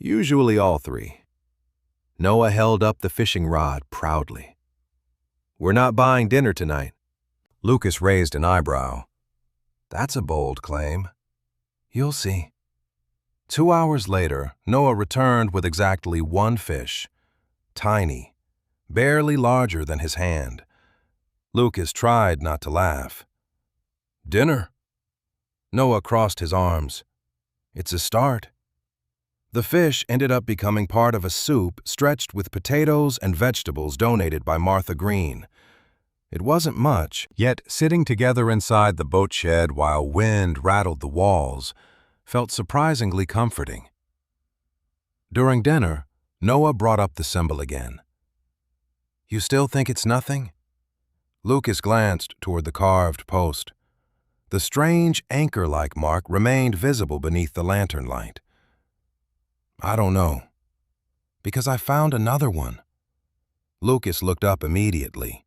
Usually all 3. Noah held up the fishing rod proudly. "We're not buying dinner tonight." Lucas raised an eyebrow. "That's a bold claim." "You'll see." 2 hours later, Noah returned with exactly 1 fish. Tiny, barely larger than his hand. Lucas tried not to laugh. "Dinner?" Noah crossed his arms. "It's a start." The fish ended up becoming part of a soup stretched with potatoes and vegetables donated by Martha Green. It wasn't much, yet sitting together inside the boat shed while wind rattled the walls felt surprisingly comforting. During dinner, Noah brought up the symbol again. "You still think it's nothing?" Lucas glanced toward the carved post. The strange anchor-like mark remained visible beneath the lantern light. "I don't know." "Because I found another one." Lucas looked up immediately.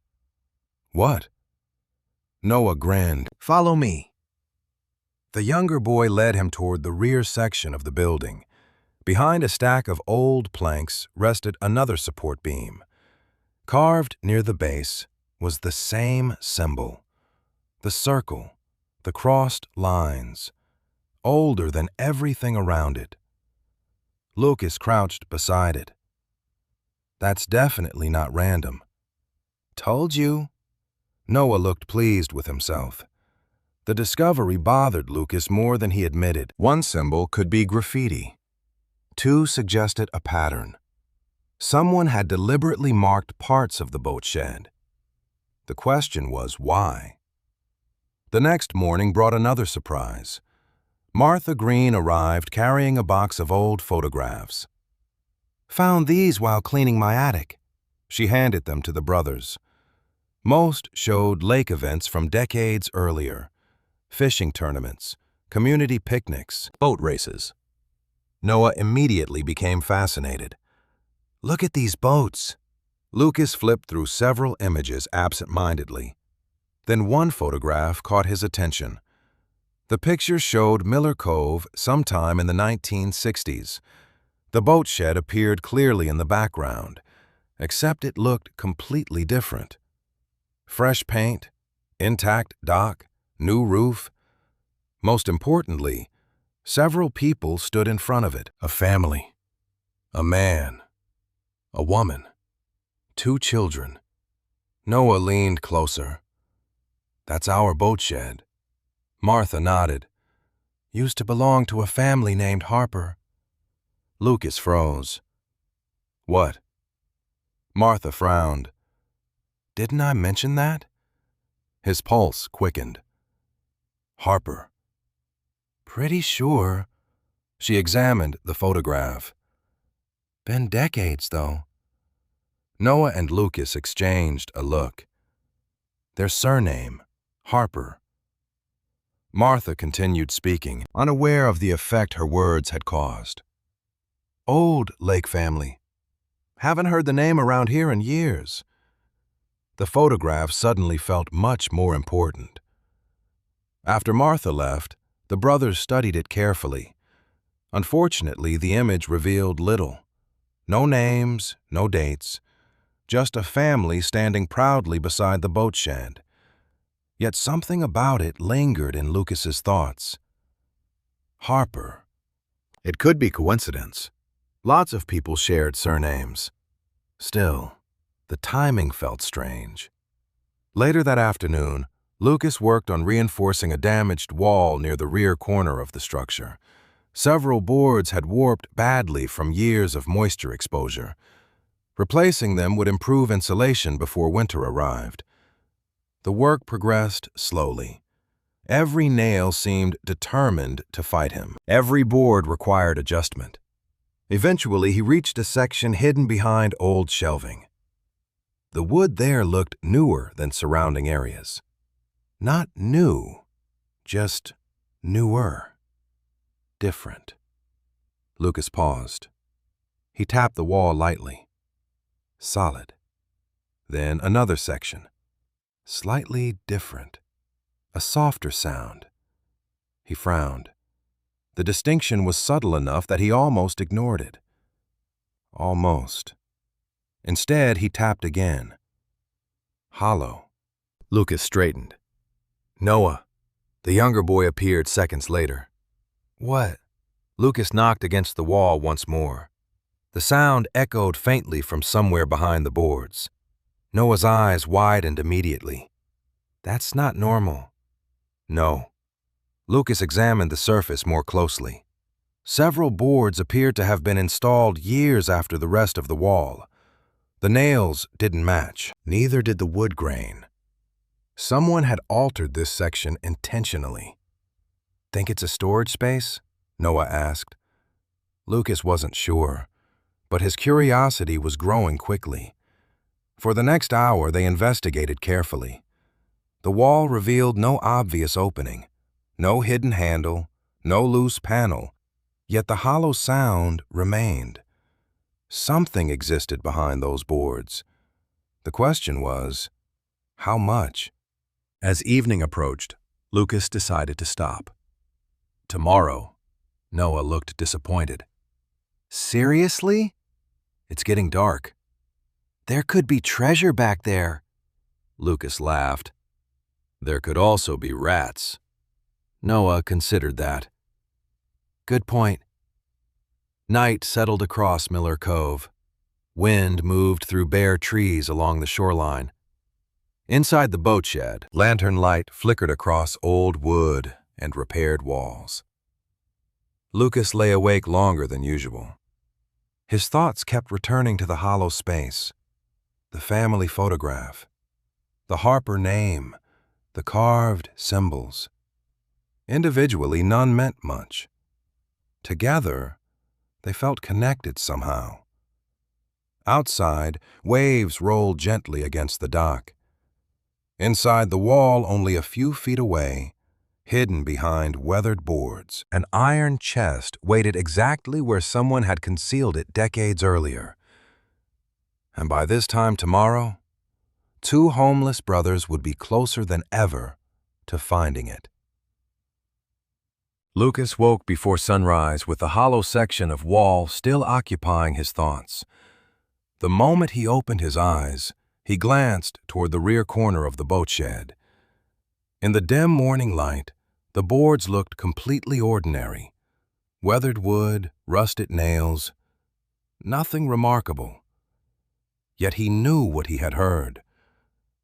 "What?" Noah grinned. "Follow me." The younger boy led him toward the rear section of the building. Behind a stack of old planks rested another support beam. Carved near the base was the same symbol. The circle, the crossed lines, older than everything around it. Lucas crouched beside it. "That's definitely not random." "Told you." Noah looked pleased with himself. The discovery bothered Lucas more than he admitted. 1 symbol could be graffiti. 2 suggested a pattern. Someone had deliberately marked parts of the boat shed. The question was why. The next morning brought another surprise. Martha Green arrived carrying a box of old photographs. "Found these while cleaning my attic." She handed them to the brothers. Most showed lake events from decades earlier. Fishing tournaments, community picnics, boat races. Noah immediately became fascinated. "Look at these boats." Lucas flipped through several images absent-mindedly. Then one photograph caught his attention. The picture showed Miller Cove sometime in the 1960s. The boat shed appeared clearly in the background, except it looked completely different. Fresh paint, intact dock, new roof. Most importantly, several people stood in front of it. A family, a man, a woman, 2 children. Noah leaned closer. "That's our boat shed." Martha nodded. "Used to belong to a family named Harper." Lucas froze. What? Martha frowned. Didn't I mention that? His pulse quickened. Harper. Pretty sure. She examined the photograph. Been decades, though. Noah and Lucas exchanged a look. Their surname, Harper. Martha continued speaking, unaware of the effect her words had caused. Old Lake family. Haven't heard the name around here in years. The photograph suddenly felt much more important. After Martha left, the brothers studied it carefully. Unfortunately, the image revealed little. No names, no dates, just a family standing proudly beside the boat shed. Yet something about it lingered in Lucas's thoughts. Harper. It could be coincidence. Lots of people shared surnames. Still, the timing felt strange. Later that afternoon, Lucas worked on reinforcing a damaged wall near the rear corner of the structure. Several boards had warped badly from years of moisture exposure. Replacing them would improve insulation before winter arrived. The work progressed slowly. Every nail seemed determined to fight him. Every board required adjustment. Eventually, he reached a section hidden behind old shelving. The wood there looked newer than surrounding areas. Not new, just newer. Different. Lucas paused. He tapped the wall lightly. Solid. Then another section. Slightly different. A softer sound. He frowned. The distinction was subtle enough that he almost ignored it. Almost. Instead, he tapped again. Hollow. Lucas straightened. Noah. The younger boy appeared seconds later. What? Lucas knocked against the wall once more. The sound echoed faintly from somewhere behind the boards. Noah's eyes widened immediately. That's not normal. No. Lucas examined the surface more closely. Several boards appeared to have been installed years after the rest of the wall. The nails didn't match, neither did the wood grain. Someone had altered this section intentionally. Think it's a storage space? Noah asked. Lucas wasn't sure, but his curiosity was growing quickly. For the next hour, they investigated carefully. The wall revealed no obvious opening, no hidden handle, no loose panel, yet the hollow sound remained. Something existed behind those boards. The question was, how much? As evening approached, Lucas decided to stop. Tomorrow. Noah looked disappointed. Seriously? It's getting dark. There could be treasure back there. Lucas laughed. There could also be rats. Noah considered that. Good point. Night settled across Miller Cove. Wind moved through bare trees along the shoreline. Inside the boat shed, lantern light flickered across old wood and repaired walls. Lucas lay awake longer than usual. His thoughts kept returning to the hollow space, the family photograph, the Harper name, the carved symbols. Individually, none meant much. Together, they felt connected somehow. Outside, waves rolled gently against the dock. Inside the wall, only a few feet away, hidden behind weathered boards, an iron chest waited exactly where someone had concealed it decades earlier. And by this time tomorrow, two homeless brothers would be closer than ever to finding it. Lucas woke before sunrise with the hollow section of wall still occupying his thoughts. The moment he opened his eyes, he glanced toward the rear corner of the boat shed. In the dim morning light, the boards looked completely ordinary. Weathered wood, rusted nails, nothing remarkable. Yet he knew what he had heard.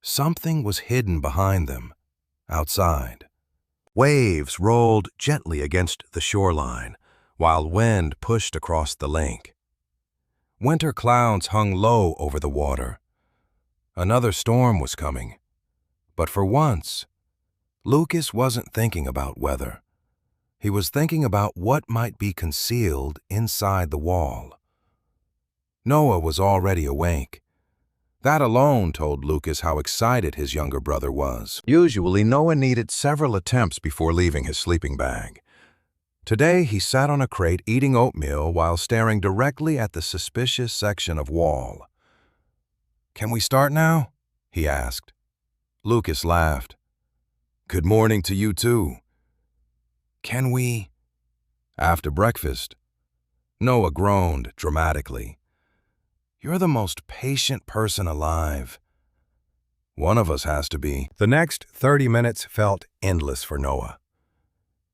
Something was hidden behind them, outside. Waves rolled gently against the shoreline, while wind pushed across the lake. Winter clouds hung low over the water. Another storm was coming. But for once, Lucas wasn't thinking about weather. He was thinking about what might be concealed inside the wall. Noah was already awake. That alone told Lucas how excited his younger brother was. Usually, Noah needed several attempts before leaving his sleeping bag. Today, he sat on a crate eating oatmeal while staring directly at the suspicious section of wall. "Can we start now?" he asked. Lucas laughed. "Good morning to you too. Can we?" After breakfast, Noah groaned dramatically. "You're the most patient person alive." "One of us has to be." The next 30 minutes felt endless for Noah.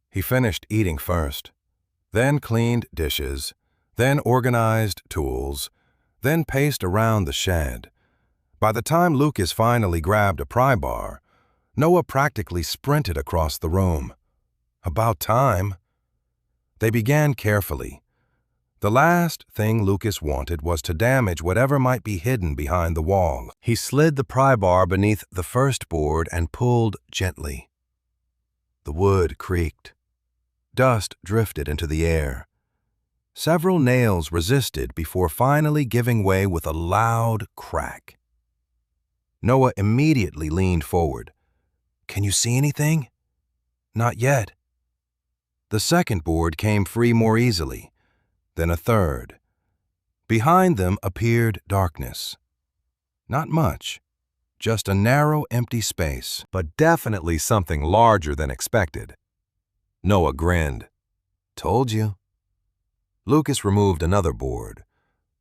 He finished eating first, then cleaned dishes, then organized tools, then paced around the shed. By the time Lucas finally grabbed a pry bar, Noah practically sprinted across the room. About time. They began carefully. The last thing Lucas wanted was to damage whatever might be hidden behind the wall. He slid the pry bar beneath the first board and pulled gently. The wood creaked. Dust drifted into the air. Several nails resisted before finally giving way with a loud crack. Noah immediately leaned forward. "Can you see anything?" "Not yet." The second board came free more easily, then a third. Behind them appeared darkness. Not much, just a narrow, empty space, but definitely something larger than expected. Noah grinned. "Told you." Lucas removed another board.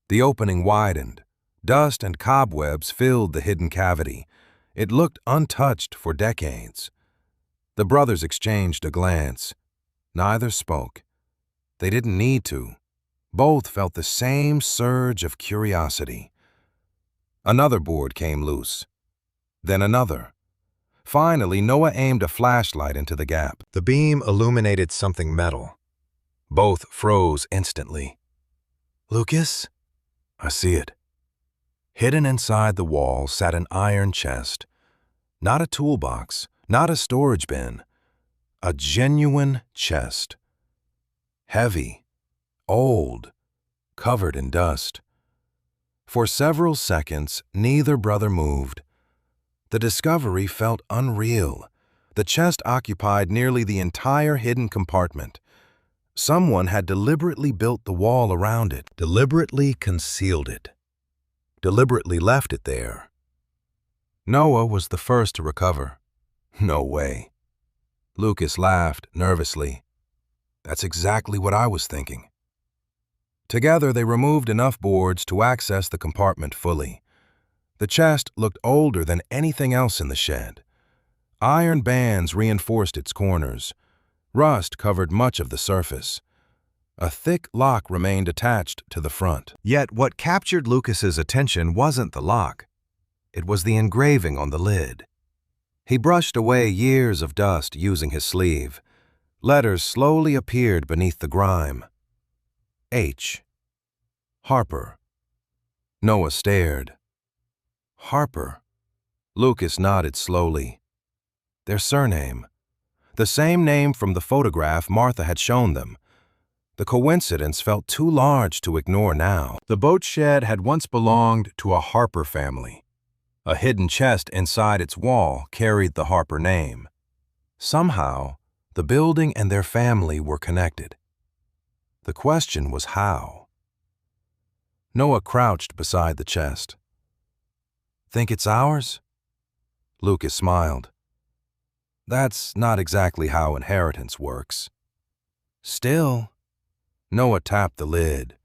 The opening widened. Dust and cobwebs filled the hidden cavity. It looked untouched for decades. The brothers exchanged a glance. Neither spoke. They didn't need to. Both felt the same surge of curiosity. Another board came loose. Then another. Finally, Noah aimed a flashlight into the gap. The beam illuminated something metal. Both froze instantly. "Lucas?" "I see it." Hidden inside the wall sat an iron chest. Not a toolbox, not a storage bin. A genuine chest. Heavy. Old, covered in dust. For several seconds, neither brother moved. The discovery felt unreal. The chest occupied nearly the entire hidden compartment. Someone had deliberately built the wall around it, deliberately concealed it, deliberately left it there. Noah was the first to recover. "No way." Lucas laughed nervously. "That's exactly what I was thinking." Together, they removed enough boards to access the compartment fully. The chest looked older than anything else in the shed. Iron bands reinforced its corners. Rust covered much of the surface. A thick lock remained attached to the front. Yet what captured Lucas's attention wasn't the lock. It was the engraving on the lid. He brushed away years of dust using his sleeve. Letters slowly appeared beneath the grime. H. Harper. Noah stared. Harper. Lucas nodded slowly. Their surname. The same name from the photograph Martha had shown them. The coincidence felt too large to ignore now. The boat shed had once belonged to a Harper family. A hidden chest inside its wall carried the Harper name. Somehow, the building and their family were connected. The question was how. Noah crouched beside the chest. "Think it's ours?" Lucas smiled. "That's not exactly how inheritance works." "Still." Noah tapped the lid.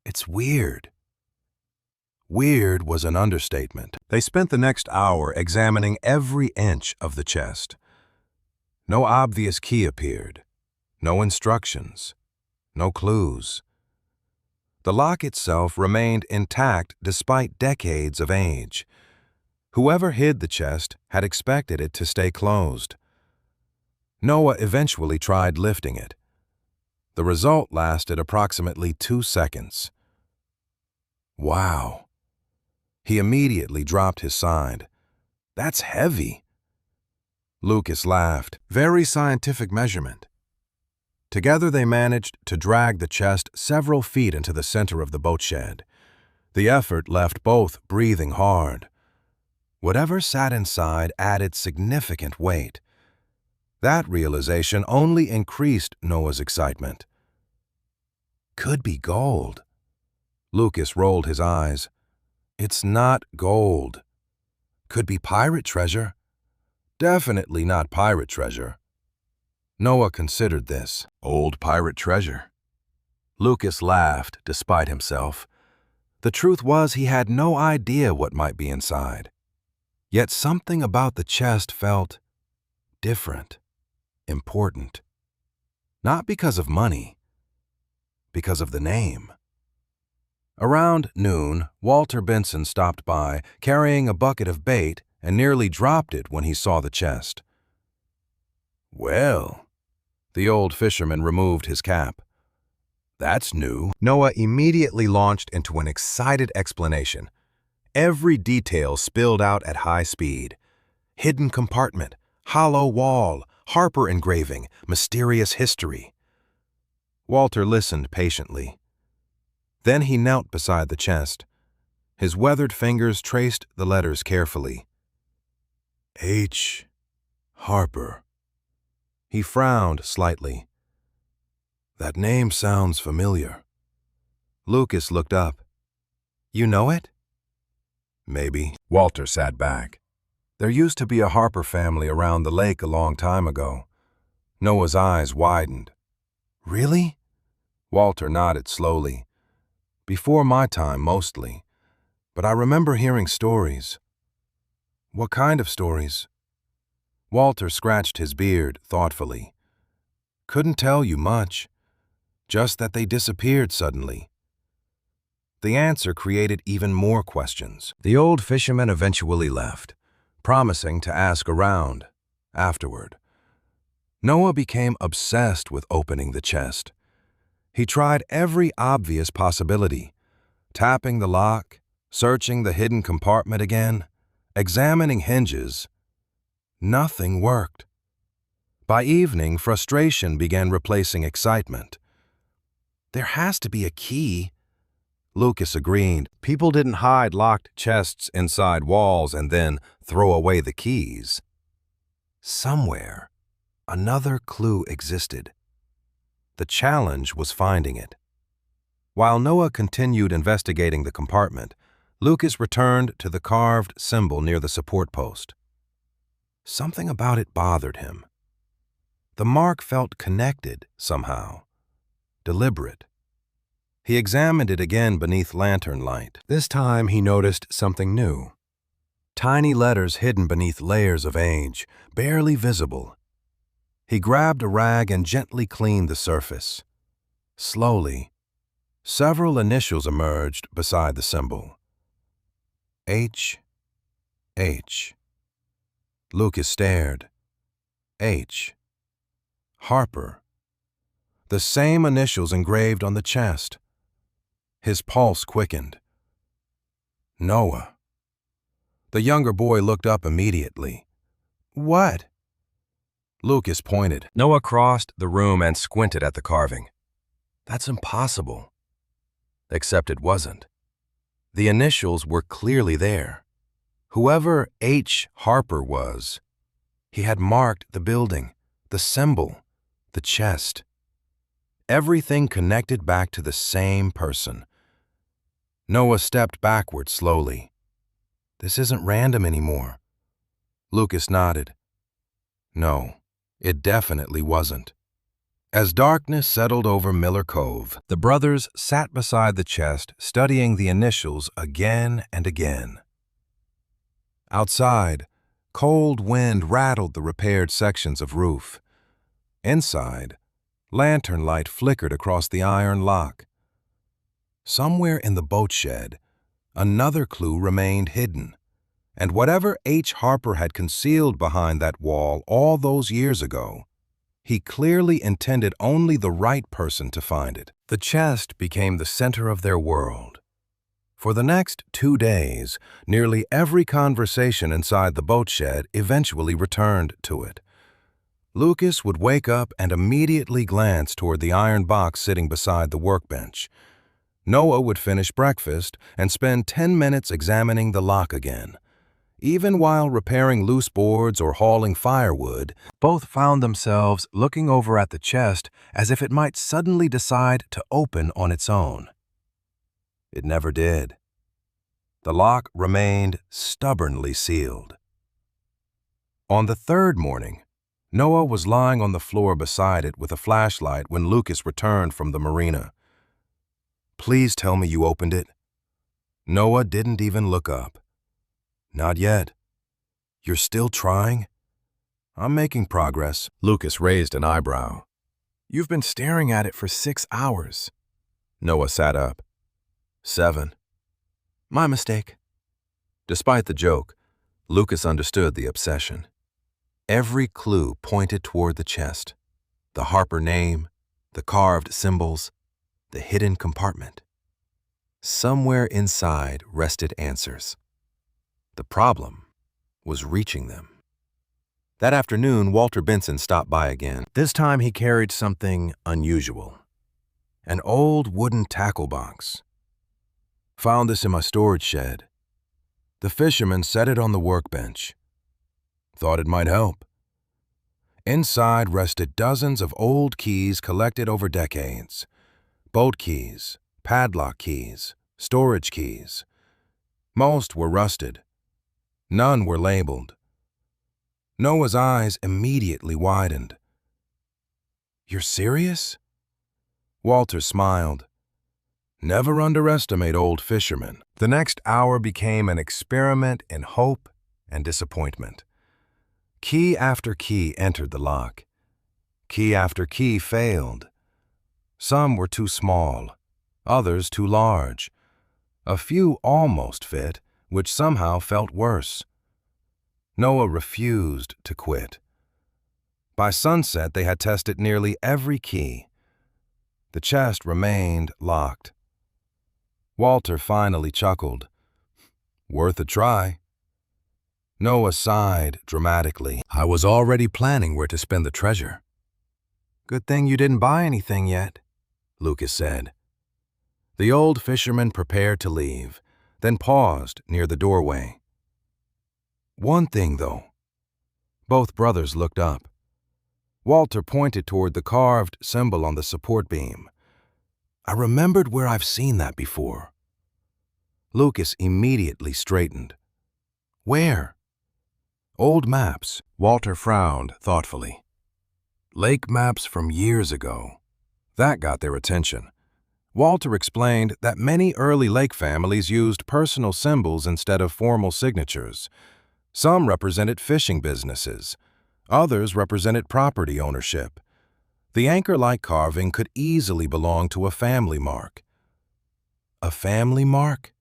"It's weird." Weird was an understatement. They spent the next hour examining every inch of the chest. No obvious key appeared. No instructions. No clues. The lock itself remained intact despite decades of age. Whoever hid the chest had expected it to stay closed. Noah eventually tried lifting it. The result lasted approximately 2 seconds. Wow. He immediately dropped his side. That's heavy. Lucas laughed. Very scientific measurement. Together they managed to drag the chest several feet into the center of the boat shed. The effort left both breathing hard. Whatever sat inside added significant weight. That realization only increased Noah's excitement. Could be gold. Lucas rolled his eyes. It's not gold. Could be pirate treasure. Definitely not pirate treasure. Noah considered this. Old pirate treasure. Lucas laughed despite himself. The truth was he had no idea what might be inside. Yet something about the chest felt different, important. Not because of money, because of the name. Around noon, Walter Benson stopped by, carrying a bucket of bait, and nearly dropped it when he saw the chest. Well, the old fisherman removed his cap. That's new. Noah immediately launched into an excited explanation. Every detail spilled out at high speed. Hidden compartment, hollow wall, Harper engraving, mysterious history. Walter listened patiently. Then he knelt beside the chest. His weathered fingers traced the letters carefully. H. Harper. He frowned slightly. That name sounds familiar. Lucas looked up. You know it? Maybe. Walter sat back. There used to be a Harper family around the lake a long time ago. Noah's eyes widened. Really? Walter nodded slowly. Before my time, mostly. But I remember hearing stories. What kind of stories? Walter scratched his beard thoughtfully. Couldn't tell you much. Just that they disappeared suddenly. The answer created even more questions. The old fisherman eventually left, promising to ask around afterward. Noah became obsessed with opening the chest. He tried every obvious possibility, tapping the lock, searching the hidden compartment again, examining hinges. Nothing worked. By evening, frustration began replacing excitement. There has to be a key. Lucas agreed. People didn't hide locked chests inside walls and then throw away the keys. Somewhere, another clue existed. The challenge was finding it. While Noah continued investigating the compartment, Lucas returned to the carved symbol near the support post. Something about it bothered him. The mark felt connected somehow, deliberate. He examined it again beneath lantern light. This time he noticed something new. Tiny letters hidden beneath layers of age, barely visible. He grabbed a rag and gently cleaned the surface. Slowly, several initials emerged beside the symbol. H. H. Lucas stared. H. Harper. The same initials engraved on the chest. His pulse quickened. Noah. The younger boy looked up immediately. What? Lucas pointed. Noah crossed the room and squinted at the carving. That's impossible. Except it wasn't. The initials were clearly there. Whoever H. Harper was, he had marked the building, the symbol, the chest. Everything connected back to the same person. Noah stepped backward slowly. This isn't random anymore. Lucas nodded. No, it definitely wasn't. As darkness settled over Miller Cove, the brothers sat beside the chest, studying the initials again and again. Outside, cold wind rattled the repaired sections of roof. Inside, lantern light flickered across the iron lock. Somewhere in the boat shed, another clue remained hidden, and whatever H. Harper had concealed behind that wall all those years ago, he clearly intended only the right person to find it. The chest became the center of their world. For the next 2 days, nearly every conversation inside the boat shed eventually returned to it. Lucas would wake up and immediately glance toward the iron box sitting beside the workbench. Noah would finish breakfast and spend 10 minutes examining the lock again. Even while repairing loose boards or hauling firewood, both found themselves looking over at the chest as if it might suddenly decide to open on its own. It never did. The lock remained stubbornly sealed. On the third morning, Noah was lying on the floor beside it with a flashlight when Lucas returned from the marina. "Please tell me you opened it." Noah didn't even look up. "Not yet. You're still trying?" "I'm making progress." Lucas raised an eyebrow. "You've been staring at it for 6 hours. Noah sat up. 7. "My mistake." Despite the joke, Lucas understood the obsession. Every clue pointed toward the chest. The Harper name, the carved symbols, the hidden compartment. Somewhere inside rested answers. The problem was reaching them. That afternoon, Walter Benson stopped by again. This time he carried something unusual. An old wooden tackle box. "Found this in my storage shed. The fisherman set it on the workbench. Thought it might help." Inside rested dozens of old keys collected over decades. Boat keys, padlock keys, storage keys. Most were rusted. None were labeled. Noah's eyes immediately widened. "You're serious?" Walter smiled. Never underestimate old fishermen. The next hour became an experiment in hope and disappointment. Key after key entered the lock. Key after key failed. Some were too small, others too large. A few almost fit, which somehow felt worse. Noah refused to quit. By sunset, they had tested nearly every key. The chest remained locked. Walter finally chuckled. "Worth a try." Noah sighed dramatically. "I was already planning where to spend the treasure." "Good thing you didn't buy anything yet," Lucas said. The old fisherman prepared to leave, then paused near the doorway. "One thing, though." Both brothers looked up. Walter pointed toward the carved symbol on the support beam. "I remembered where I've seen that before." Lucas immediately straightened. "Where?" "Old maps." Walter frowned thoughtfully. "Lake maps from years ago." That got their attention. Walter explained that many early lake families used personal symbols instead of formal signatures. Some represented fishing businesses. Others represented property ownership. The anchor-like carving could easily belong to a family mark. "A family mark?"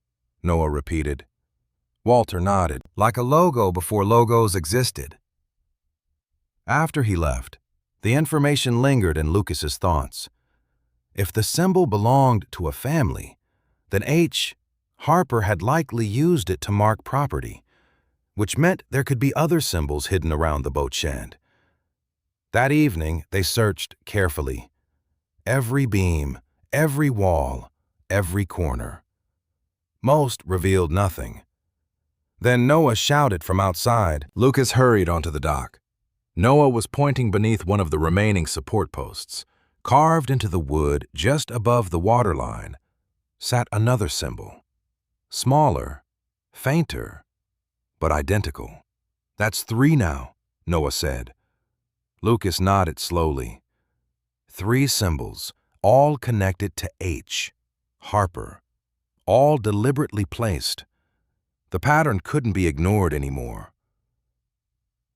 Noah repeated. Walter nodded, "like a logo before logos existed." After he left, the information lingered in Lucas's thoughts. If the symbol belonged to a family, then Harper had likely used it to mark property, which meant there could be other symbols hidden around the boat shed. That evening, they searched carefully. Every beam, every wall, every corner. Most revealed nothing. Then Noah shouted from outside. Lucas hurried onto the dock. Noah was pointing beneath one of the remaining support posts. Carved into the wood just above the waterline sat another symbol. Smaller, fainter, but identical. "That's 3 now," Noah said. Lucas nodded slowly. 3 symbols, all connected to Harper, all deliberately placed. The pattern couldn't be ignored anymore.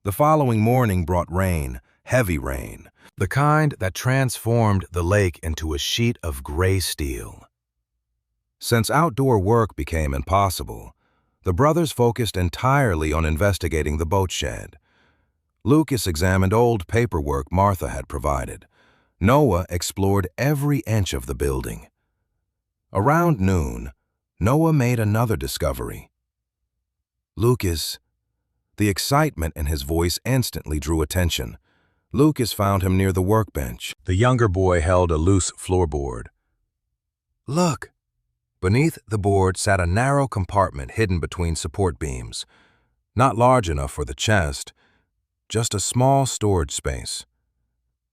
The following morning brought rain, heavy rain, the kind that transformed the lake into a sheet of gray steel. Since outdoor work became impossible, the brothers focused entirely on investigating the boat shed. Lucas examined old paperwork Martha had provided. Noah explored every inch of the building. Around noon, Noah made another discovery. Lucas. The excitement in his voice instantly drew attention. Lucas found him near the workbench. The younger boy held a loose floorboard. Look! Beneath the board sat a narrow compartment hidden between support beams. Not large enough for the chest, just a small storage space.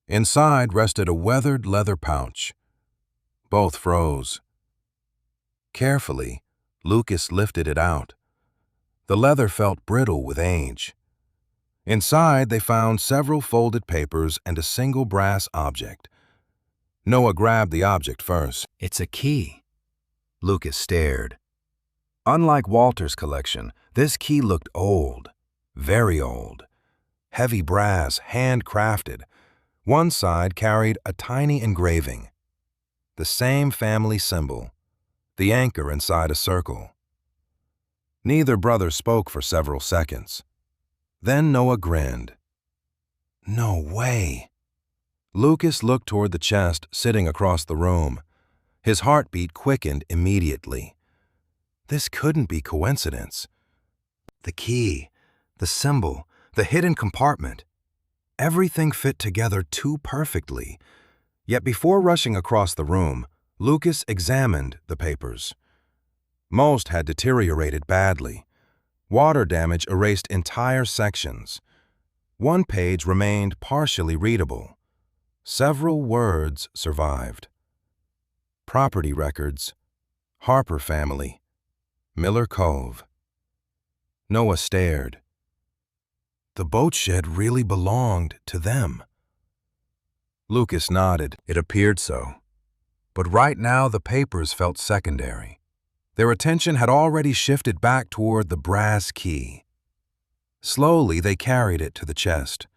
Inside rested a weathered leather pouch. Both froze. Carefully, Lucas lifted it out. The leather felt brittle with age. Inside, they found several folded papers and a single brass object. Noah grabbed the object first. It's a key. Lucas stared. Unlike Walter's collection, this key looked old, very old. Heavy brass, handcrafted. One side carried a tiny engraving. The same family symbol, the anchor inside a circle. Neither brother spoke for several seconds. Then Noah grinned. No way. Lucas looked toward the chest sitting across the room. His heartbeat quickened immediately. This couldn't be coincidence. The key, the symbol, the hidden compartment. Everything fit together too perfectly. Yet before rushing across the room, Lucas examined the papers. Most had deteriorated badly. Water damage erased entire sections. One page remained partially readable. Several words survived. Property records, Harper family, Miller Cove. Noah stared. The boat shed really belonged to them. Lucas nodded. It appeared so. But right now the papers felt secondary. Their attention had already shifted back toward the brass key. Slowly they carried it to the chest.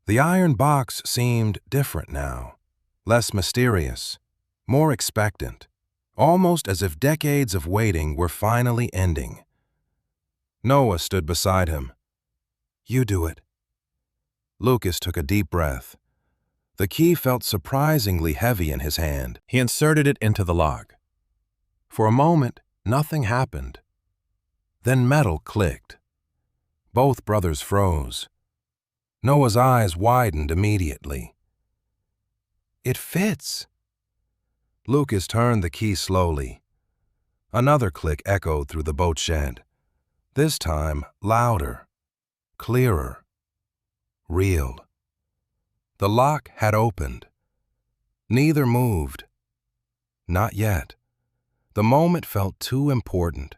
The iron box seemed different now, less mysterious, more expectant, almost as if decades of waiting were finally ending. Noah stood beside him. You do it. Lucas took a deep breath. The key felt surprisingly heavy in his hand. He inserted it into the lock. For a moment, nothing happened. Then metal clicked. Both brothers froze. Noah's eyes widened immediately. It fits. Lucas turned the key slowly. Another click echoed through the boat shed. This time, louder, clearer, real. The lock had opened. Neither moved. Not yet. The moment felt too important.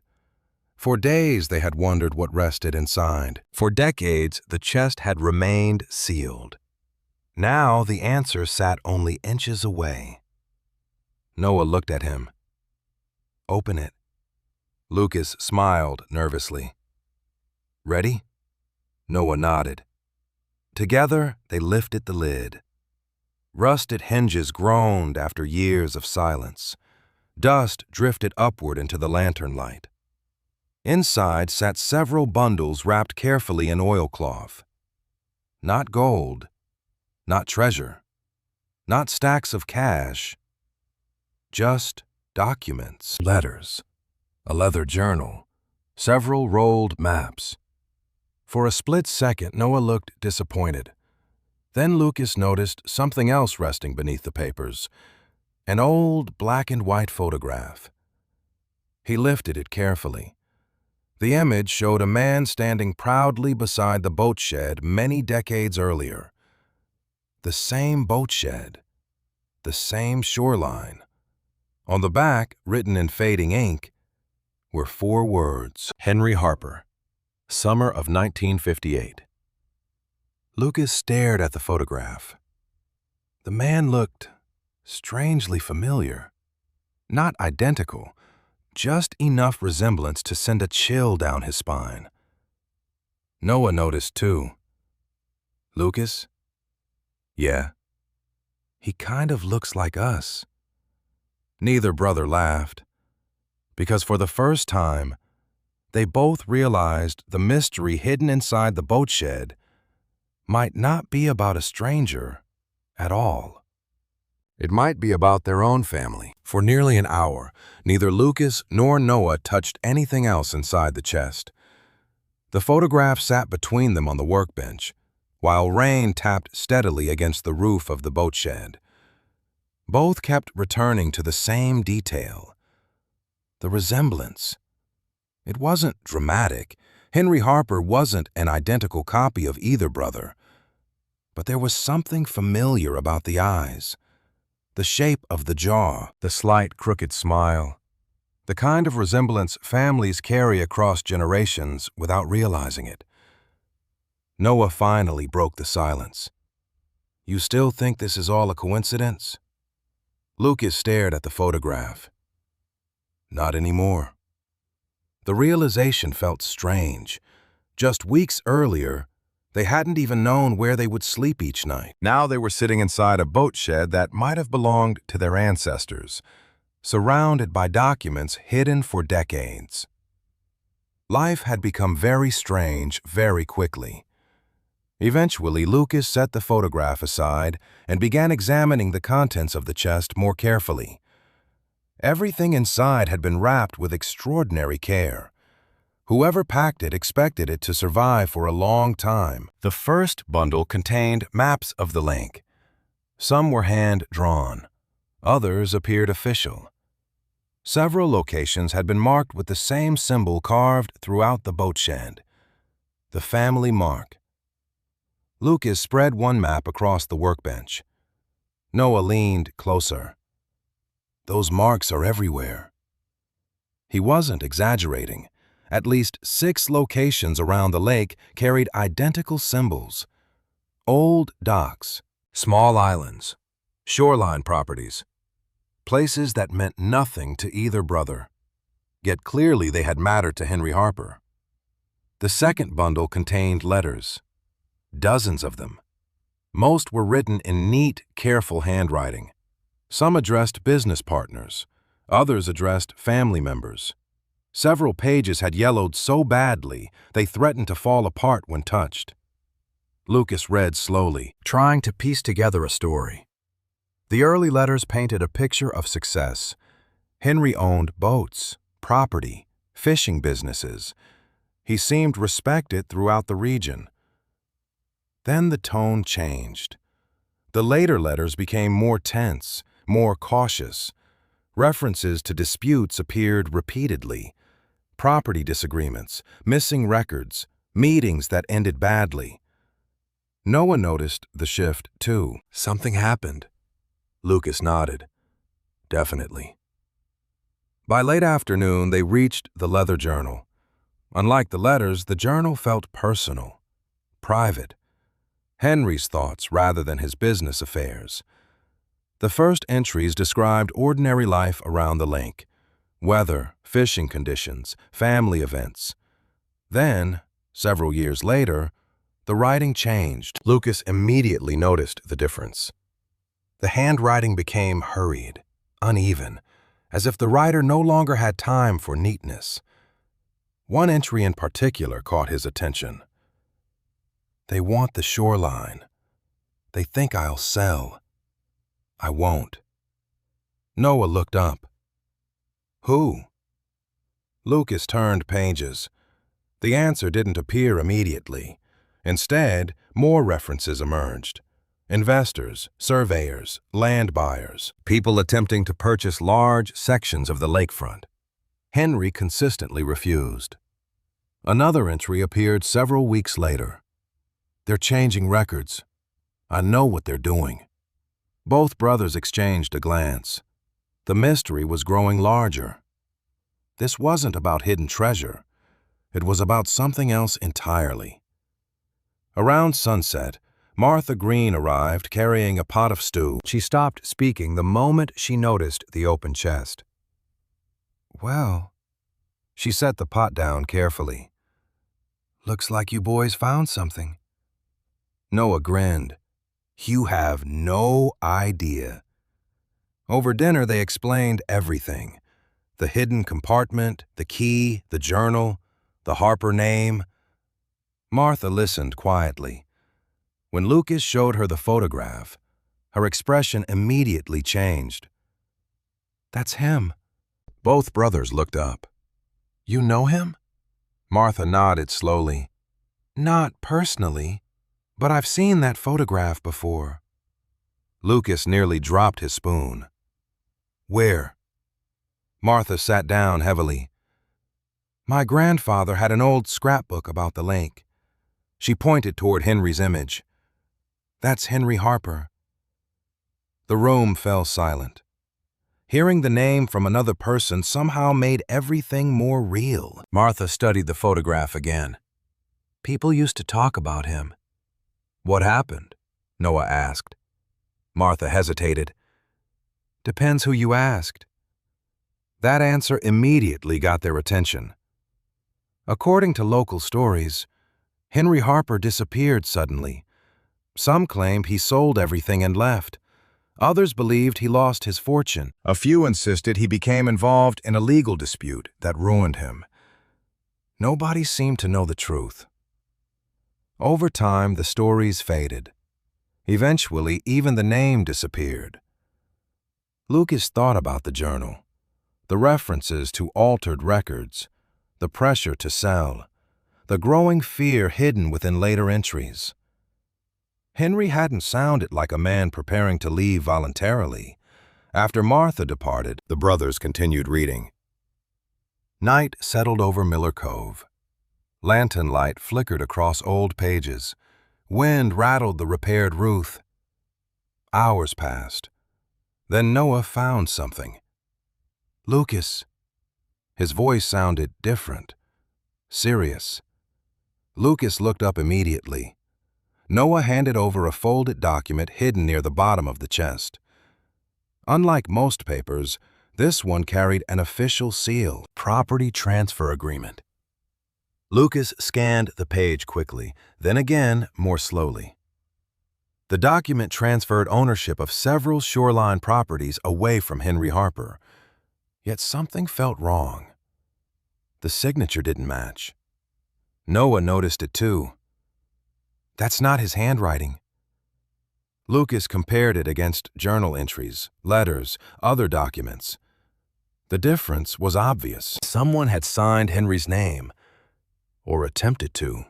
For days they had wondered what rested inside. For decades, the chest had remained sealed. Now the answer sat only inches away. Noah looked at him. Open it. Lucas smiled nervously. Ready? Noah nodded. Together, they lifted the lid. Rusted hinges groaned after years of silence. Dust drifted upward into the lantern light. Inside sat several bundles wrapped carefully in oilcloth. Not gold, not treasure, not stacks of cash, just documents, letters, a leather journal, several rolled maps. For a split second, Noah looked disappointed. Then Lucas noticed something else resting beneath the papers, an old black and white photograph. He lifted it carefully. The image showed a man standing proudly beside the boat shed many decades earlier. The same boat shed, the same shoreline. On the back, written in fading ink, were 4 words. Henry Harper, summer of 1958. Lucas stared at the photograph. The man looked strangely familiar. Not identical, just enough resemblance to send a chill down his spine. Noah noticed too. Lucas? Yeah. He kind of looks like us. Neither brother laughed, because for the first time, they both realized the mystery hidden inside the boat shed might not be about a stranger at all. It might be about their own family. For nearly an hour, neither Lucas nor Noah touched anything else inside the chest. The photograph sat between them on the workbench, while rain tapped steadily against the roof of the boat shed. Both kept returning to the same detail. The resemblance. It wasn't dramatic. Henry Harper wasn't an identical copy of either brother. But there was something familiar about the eyes, the shape of the jaw, the slight crooked smile, the kind of resemblance families carry across generations without realizing it. Noah finally broke the silence. "You still think this is all a coincidence?" Lucas stared at the photograph. "Not anymore." The realization felt strange. Just weeks earlier, they hadn't even known where they would sleep each night. Now they were sitting inside a boat shed that might have belonged to their ancestors, surrounded by documents hidden for decades. Life had become very strange very quickly. Eventually, Lucas set the photograph aside and began examining the contents of the chest more carefully. Everything inside had been wrapped with extraordinary care. Whoever packed it expected it to survive for a long time. The first bundle contained maps of the lake. Some were hand-drawn. Others appeared official. Several locations had been marked with the same symbol carved throughout the boat shed. The family mark. Lucas spread one map across the workbench. Noah leaned closer. "Those marks are everywhere." He wasn't exaggerating. At least 6 locations around the lake carried identical symbols. Old docks, small islands, shoreline properties, places that meant nothing to either brother. Yet clearly they had mattered to Henry Harper. The second bundle contained letters. Dozens of them. Most were written in neat, careful handwriting. Some addressed business partners. Others addressed family members. Several pages had yellowed so badly they threatened to fall apart when touched. Lucas read slowly, trying to piece together a story. The early letters painted a picture of success. Henry owned boats, property, fishing businesses. He seemed respected throughout the region. Then the tone changed. The later letters became more tense, more cautious. References to disputes appeared repeatedly. Property disagreements, missing records, meetings that ended badly. Noah noticed the shift, too. "Something happened." Lucas nodded. "Definitely." By late afternoon, they reached the leather journal. Unlike the letters, the journal felt personal, private. Henry's thoughts rather than his business affairs. The first entries described ordinary life around the lake. Weather, fishing conditions, family events. Then, several years later, the writing changed. Lucas immediately noticed the difference. The handwriting became hurried, uneven, as if the writer no longer had time for neatness. One entry in particular caught his attention. "They want the shoreline. They think I'll sell. I won't." Noah looked up. "Who?" Lucas turned pages. The answer didn't appear immediately. Instead, more references emerged. Investors, surveyors, land buyers, people attempting to purchase large sections of the lakefront. Henry consistently refused. Another entry appeared several weeks later. "They're changing records. I know what they're doing." Both brothers exchanged a glance. The mystery was growing larger. This wasn't about hidden treasure. It was about something else entirely. Around sunset, Martha Green arrived carrying a pot of stew. She stopped speaking the moment she noticed the open chest. "Well," she set the pot down carefully. "Looks like you boys found something." Noah grinned. "You have no idea." Over dinner, they explained everything. The hidden compartment, the key, the journal, the Harper name. Martha listened quietly. When Lucas showed her the photograph, Her expression immediately changed. "That's him." Both brothers looked up. "You know him?" Martha nodded slowly. "Not personally, but I've seen that photograph before." Lucas nearly dropped his spoon. "Where?" Martha sat down heavily. "My grandfather had an old scrapbook about the lake." She pointed toward Henry's image. "That's Henry Harper." The room fell silent. Hearing the name from another person somehow made everything more real. Martha studied the photograph again. "People used to talk about him." "What happened?" Noah asked. Martha hesitated. "Depends who you asked." That answer immediately got their attention. According to local stories, Henry Harper disappeared suddenly. Some claimed he sold everything and left. Others believed he lost his fortune. A few insisted he became involved in a legal dispute that ruined him. Nobody seemed to know the truth. Over time, the stories faded. Eventually, even the name disappeared. Lucas thought about the journal, the references to altered records, the pressure to sell, the growing fear hidden within later entries. Henry hadn't sounded like a man preparing to leave voluntarily. After Martha departed, the brothers continued reading. Night settled over Miller Cove. Lantern light flickered across old pages. Wind rattled the repaired roof. Hours passed. Then Noah found something. "Lucas." His voice sounded different, serious. Lucas looked up immediately. Noah handed over a folded document hidden near the bottom of the chest. Unlike most papers, this one carried an official seal, property transfer agreement. Lucas scanned the page quickly, then again more slowly. The document transferred ownership of several shoreline properties away from Henry Harper. Yet something felt wrong. The signature didn't match. Noah noticed it too. "That's not his handwriting." Lucas compared it against journal entries, letters, other documents. The difference was obvious. Someone had signed Henry's name, or attempted to.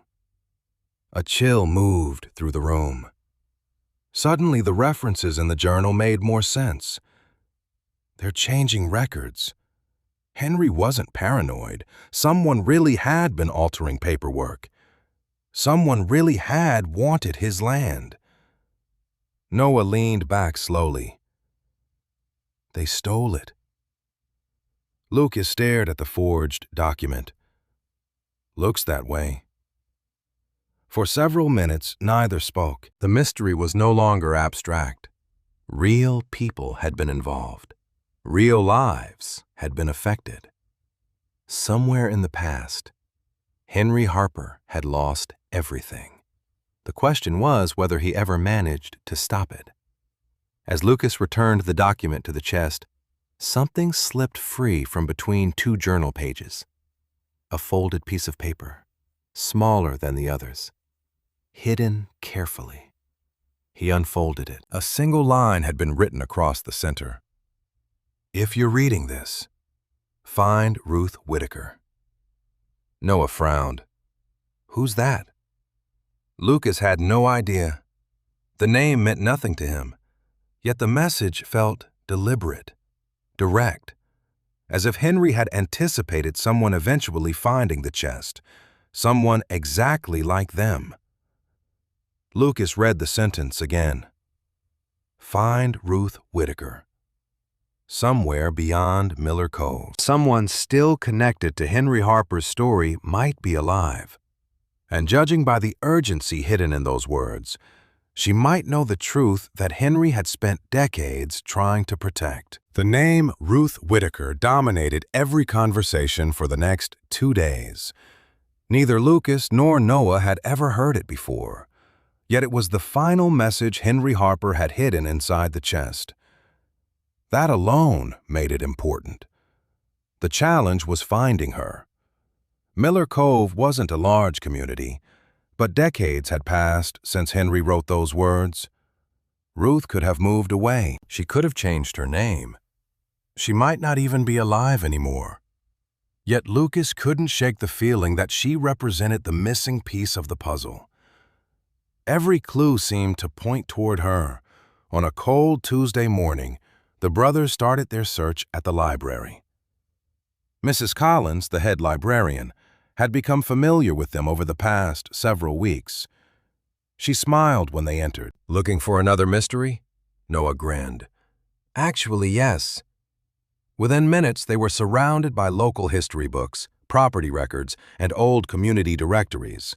A chill moved through the room. Suddenly, the references in the journal made more sense. They're changing records. Henry wasn't paranoid. Someone really had been altering paperwork. Someone really had wanted his land. Noah leaned back slowly. They stole it. Lucas stared at the forged document. Looks that way. For several minutes, neither spoke. The mystery was no longer abstract. Real people had been involved. Real lives had been affected. Somewhere in the past, Henry Harper had lost everything. The question was whether he ever managed to stop it. As Lucas returned the document to the chest, something slipped free from between two journal pages. A folded piece of paper, smaller than the others, hidden carefully. He unfolded it. A single line had been written across the center. "If you're reading this, find Ruth Whitaker." Noah frowned. "Who's that?" Lucas had no idea. The name meant nothing to him, yet the message felt deliberate, direct, as if Henry had anticipated someone eventually finding the chest, someone exactly like them. Lucas read the sentence again. Find Ruth Whitaker. Somewhere beyond Miller Cove. Someone still connected to Henry Harper's story might be alive. And judging by the urgency hidden in those words, she might know the truth that Henry had spent decades trying to protect. The name Ruth Whitaker dominated every conversation for the next 2 days. Neither Lucas nor Noah had ever heard it before. Yet it was the final message Henry Harper had hidden inside the chest. That alone made it important. The challenge was finding her. Miller Cove wasn't a large community, but decades had passed since Henry wrote those words. Ruth could have moved away. She could have changed her name. She might not even be alive anymore. Yet Lucas couldn't shake the feeling that she represented the missing piece of the puzzle. Every clue seemed to point toward her. On a cold Tuesday morning, the brothers started their search at the library. Mrs. Collins, the head librarian, had become familiar with them over the past several weeks. She smiled when they entered. "Looking for another mystery?" Noah grinned. "Actually, yes." Within minutes, they were surrounded by local history books, property records, and old community directories.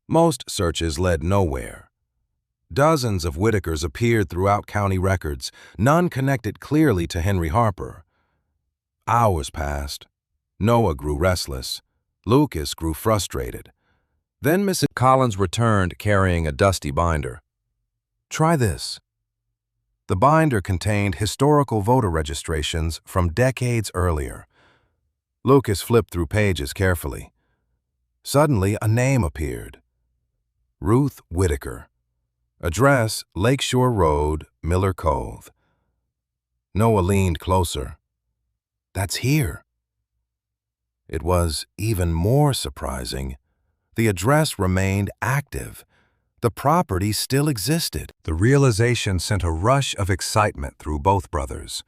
Most searches led nowhere. Dozens of Whitakers appeared throughout county records, none connected clearly to Henry Harper. Hours passed. Noah grew restless. Lucas grew frustrated. Then Mrs. Collins returned carrying a dusty binder. "Try this." The binder contained historical voter registrations from decades earlier. Lucas flipped through pages carefully. Suddenly, a name appeared. Ruth Whitaker. Address, Lakeshore Road, Miller Cove. Noah leaned closer. "That's here." It was even more surprising. The address remained active. The property still existed. The realization sent a rush of excitement through both brothers.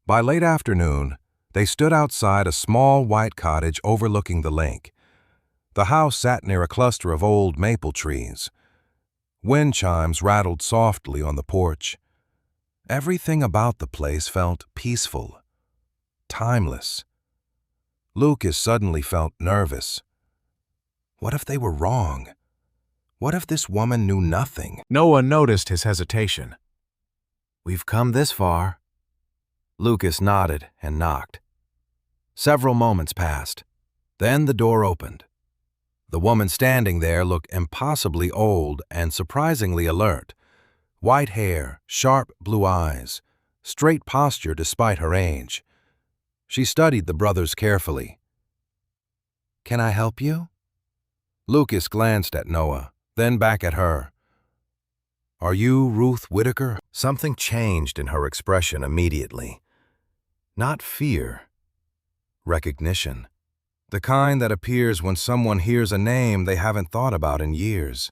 By late afternoon, they stood outside a small white cottage overlooking the lake. The house sat near a cluster of old maple trees. Wind chimes rattled softly on the porch. Everything about the place felt peaceful, timeless. Lucas suddenly felt nervous. What if they were wrong? What if this woman knew nothing? Noah noticed his hesitation. "We've come this far." Lucas nodded and knocked. Several moments passed. Then the door opened. The woman standing there looked impossibly old and surprisingly alert. White hair, sharp blue eyes, straight posture despite her age. She studied the brothers carefully. "Can I help you?" Lucas glanced at Noah, then back at her. "Are you Ruth Whitaker?" Something changed in her expression immediately. Not fear, recognition. The kind that appears when someone hears a name they haven't thought about in years.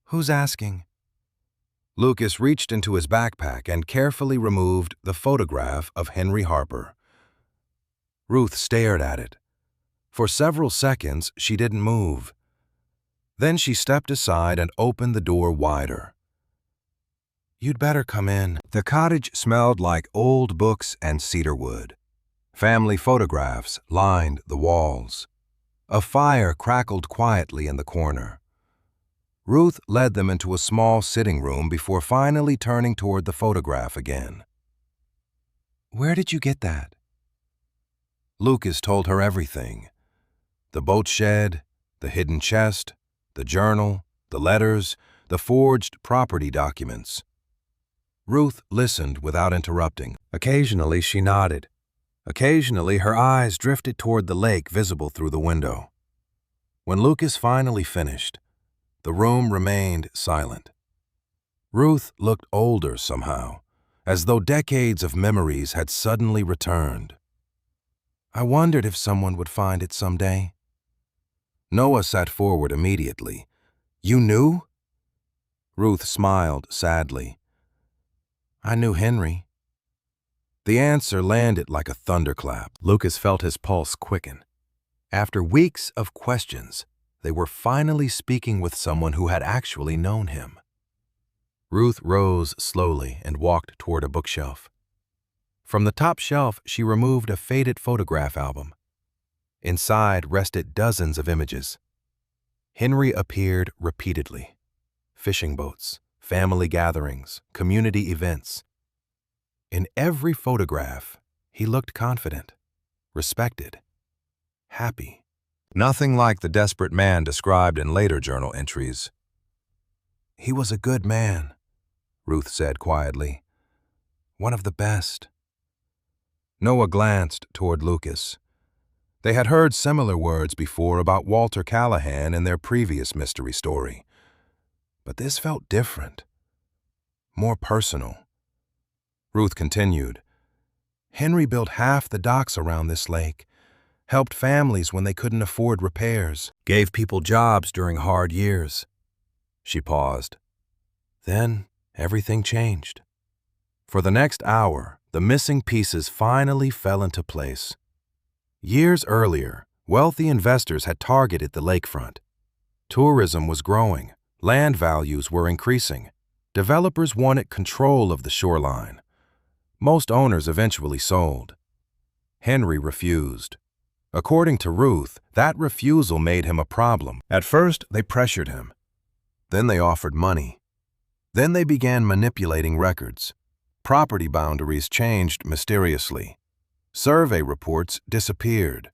"Who's asking?" Lucas reached into his backpack and carefully removed the photograph of Henry Harper. Ruth stared at it. For several seconds, she didn't move. Then she stepped aside and opened the door wider. "You'd better come in." The cottage smelled like old books and cedar wood. Family photographs lined the walls. A fire crackled quietly in the corner. Ruth led them into a small sitting room before finally turning toward the photograph again. "Where did you get that?" Lucas told her everything. The boat shed, the hidden chest, the journal, the letters, the forged property documents. Ruth listened without interrupting. Occasionally she nodded. Occasionally her eyes drifted toward the lake visible through the window. When Lucas finally finished, the room remained silent. Ruth looked older somehow, as though decades of memories had suddenly returned. "I wondered if someone would find it someday." Noah sat forward immediately. "You knew?" Ruth smiled sadly. "I knew Henry." The answer landed like a thunderclap. Lucas felt his pulse quicken. After weeks of questions, they were finally speaking with someone who had actually known him. Ruth rose slowly and walked toward a bookshelf. From the top shelf, she removed a faded photograph album. Inside rested dozens of images. Henry appeared repeatedly. Fishing boats, family gatherings, community events. In every photograph, he looked confident, respected, happy. Nothing like the desperate man described in later journal entries. "He was a good man," Ruth said quietly. "One of the best." Noah glanced toward Lucas. They had heard similar words before about Walter Callahan in their previous mystery story. But this felt different. more personal. Ruth continued, Henry built half the docks around this lake, helped families when they couldn't afford repairs, gave people jobs during hard years. She paused. Then everything changed. For the next hour, the missing pieces finally fell into place. Years earlier, wealthy investors had targeted the lakefront. Tourism was growing, land values were increasing. Developers wanted control of the shoreline. Most owners eventually sold. Henry refused. According to Ruth, that refusal made him a problem. At first, they pressured him. Then they offered money. Then they began manipulating records. Property boundaries changed mysteriously. Survey reports disappeared.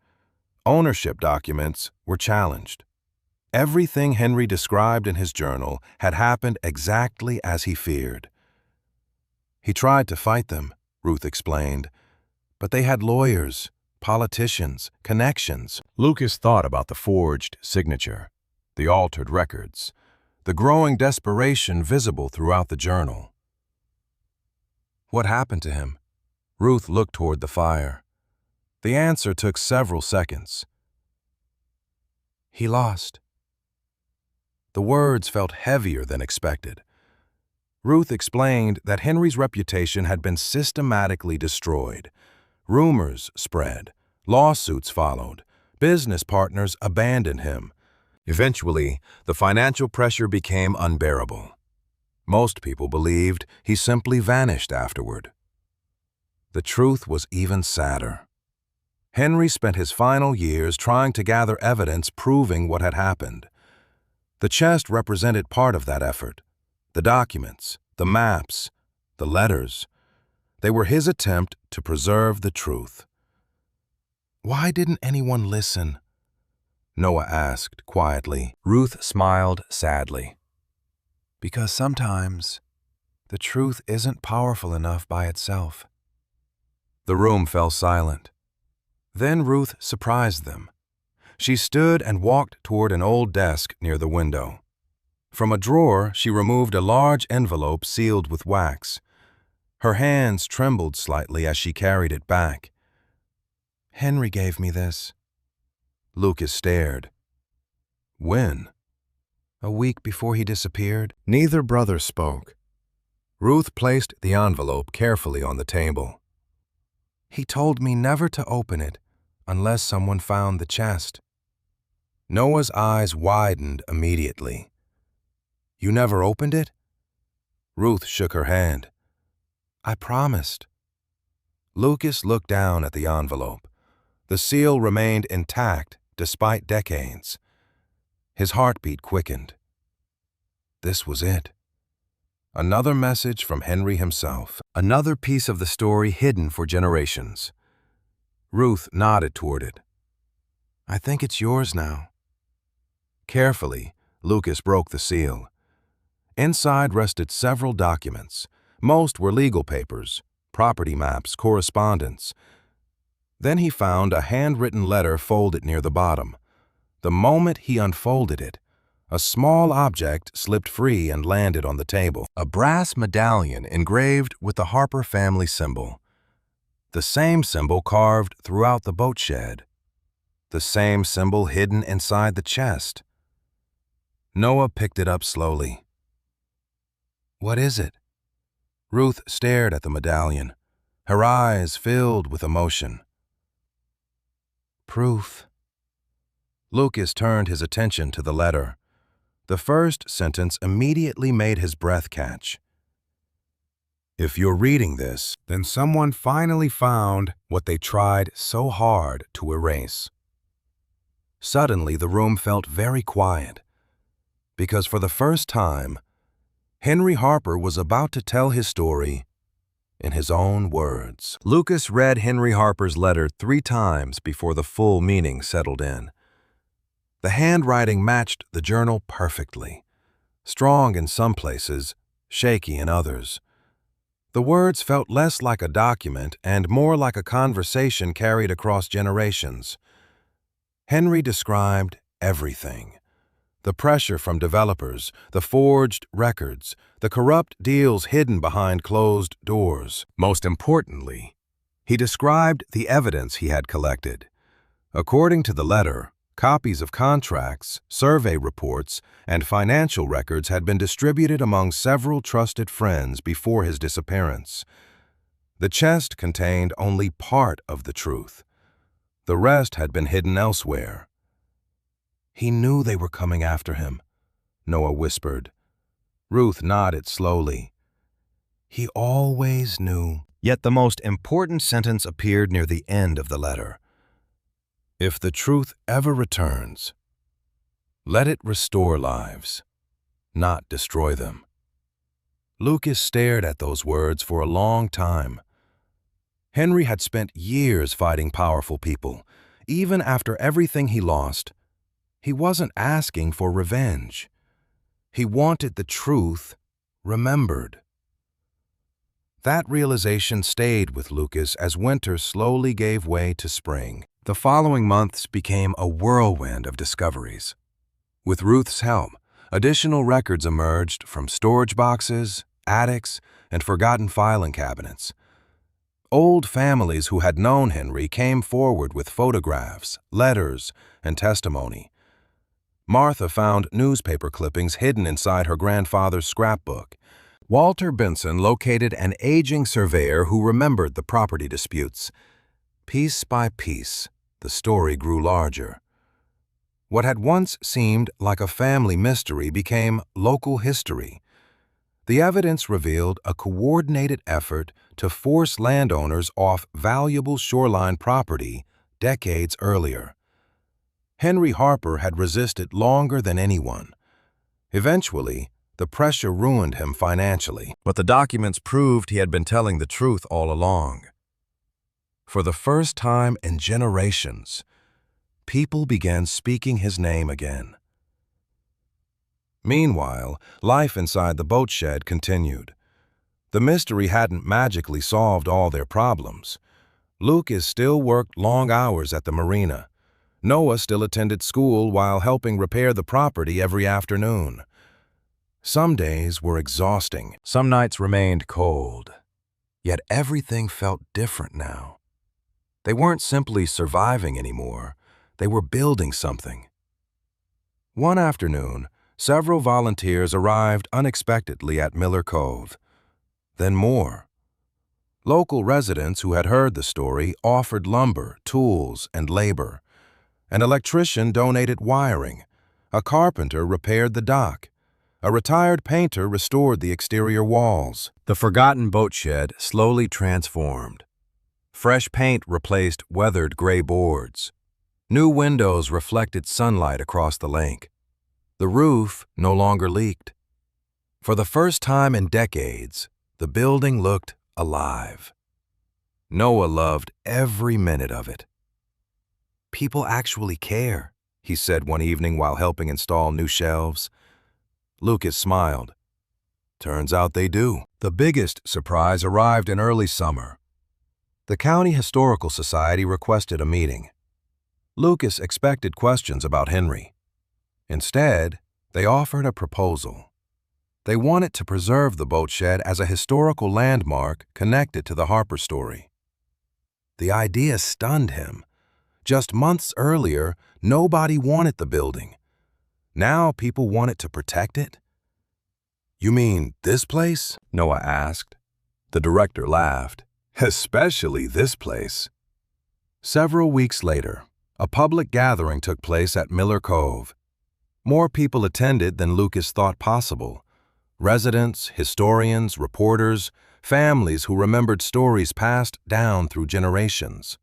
Ownership documents were challenged. Everything Henry described in his journal had happened exactly as he feared. He tried to fight them, Ruth explained, but they had lawyers, politicians, connections. Lucas thought about the forged signature, the altered records, the growing desperation visible throughout the journal. What happened to him? Ruth looked toward the fire. The answer took several seconds. He lost. The words felt heavier than expected. Ruth explained that Henry's reputation had been systematically destroyed. Rumors spread, lawsuits followed, business partners abandoned him. Eventually, the financial pressure became unbearable. Most people believed he simply vanished afterward. The truth was even sadder. Henry spent his final years trying to gather evidence proving what had happened. The chest represented part of that effort. The documents, the maps, the letters. They were his attempt to preserve the truth. Why didn't anyone listen? Noah asked quietly. Ruth smiled sadly. Because sometimes the truth isn't powerful enough by itself. The room fell silent. Then Ruth surprised them. She stood and walked toward an old desk near the window. From a drawer, she removed a large envelope sealed with wax. Her hands trembled slightly as she carried it back. Henry gave me this. Lucas stared. When? A week before he disappeared. Neither brother spoke. Ruth placed the envelope carefully on the table. He told me never to open it unless someone found the chest. Noah's eyes widened immediately. You never opened it? Ruth shook her hand. I promised. Lucas looked down at the envelope. The seal remained intact despite decades. His heartbeat quickened. This was it. Another message from Henry himself. Another piece of the story hidden for generations. Ruth nodded toward it. I think it's yours now. Carefully, Lucas broke the seal. Inside rested several documents. Most were legal papers, property maps, correspondence. Then he found a handwritten letter folded near the bottom. The moment he unfolded it, a small object slipped free and landed on the table. A brass medallion engraved with the Harper family symbol. The same symbol carved throughout the boat shed. The same symbol hidden inside the chest. Noah picked it up slowly. What is it? Ruth stared at the medallion, her eyes filled with emotion. Proof. Lucas turned his attention to the letter. The first sentence immediately made his breath catch. If you're reading this, then someone finally found what they tried so hard to erase. Suddenly, the room felt very quiet, because for the first time, Henry Harper was about to tell his story in his own words. Lucas read Henry Harper's letter 3 times before the full meaning settled in. The handwriting matched the journal perfectly, strong in some places, shaky in others. The words felt less like a document and more like a conversation carried across generations. Henry described everything: The pressure from developers, the forged records, the corrupt deals hidden behind closed doors. Most importantly, he described the evidence he had collected. According to the letter, copies of contracts, survey reports, and financial records had been distributed among several trusted friends before his disappearance. The chest contained only part of the truth. The rest had been hidden elsewhere. "He knew they were coming after him," Noah whispered. Ruth nodded slowly. "He always knew." Yet the most important sentence appeared near the end of the letter. "If the truth ever returns, let it restore lives, not destroy them." Lucas stared at those words for a long time. Henry had spent years fighting powerful people. Even after everything he lost, he wasn't asking for revenge. He wanted the truth remembered. That realization stayed with Lucas as winter slowly gave way to spring. The following months became a whirlwind of discoveries. With Ruth's help, additional records emerged from storage boxes, attics, and forgotten filing cabinets. Old families who had known Henry came forward with photographs, letters, and testimony. Martha found newspaper clippings hidden inside her grandfather's scrapbook. Walter Benson located an aging surveyor who remembered the property disputes. Piece by piece, the story grew larger. What had once seemed like a family mystery became local history. The evidence revealed a coordinated effort to force landowners off valuable shoreline property decades earlier. Henry Harper had resisted longer than anyone. Eventually, the pressure ruined him financially, but the documents proved he had been telling the truth all along. For the first time in generations, people began speaking his name again. Meanwhile, life inside the boat shed continued. The mystery hadn't magically solved all their problems. Lucas still worked long hours at the marina. Noah still attended school while helping repair the property every afternoon. Some days were exhausting. Some nights remained cold. Yet everything felt different now. They weren't simply surviving anymore. They were building something. One afternoon, several volunteers arrived unexpectedly at Miller Cove. Then more. Local residents who had heard the story offered lumber, tools, and labor. An electrician donated wiring. A carpenter repaired the dock. A retired painter restored the exterior walls. The forgotten boat shed slowly transformed. Fresh paint replaced weathered gray boards. New windows reflected sunlight across the lake. The roof no longer leaked. For the first time in decades, the building looked alive. Noah loved every minute of it. "People actually care," he said one evening while helping install new shelves. Lucas smiled. "Turns out they do." The biggest surprise arrived in early summer. The County Historical Society requested a meeting. Lucas expected questions about Henry. Instead, they offered a proposal. They wanted to preserve the boat shed as a historical landmark connected to the Harper story. The idea stunned him. Just months earlier, nobody wanted the building. Now people wanted to protect it? "You mean this place?" Noah asked. The director laughed. "Especially this place." Several weeks later, a public gathering took place at Miller Cove. More people attended than Lucas thought possible. Residents, historians, reporters, families who remembered stories passed down through generations.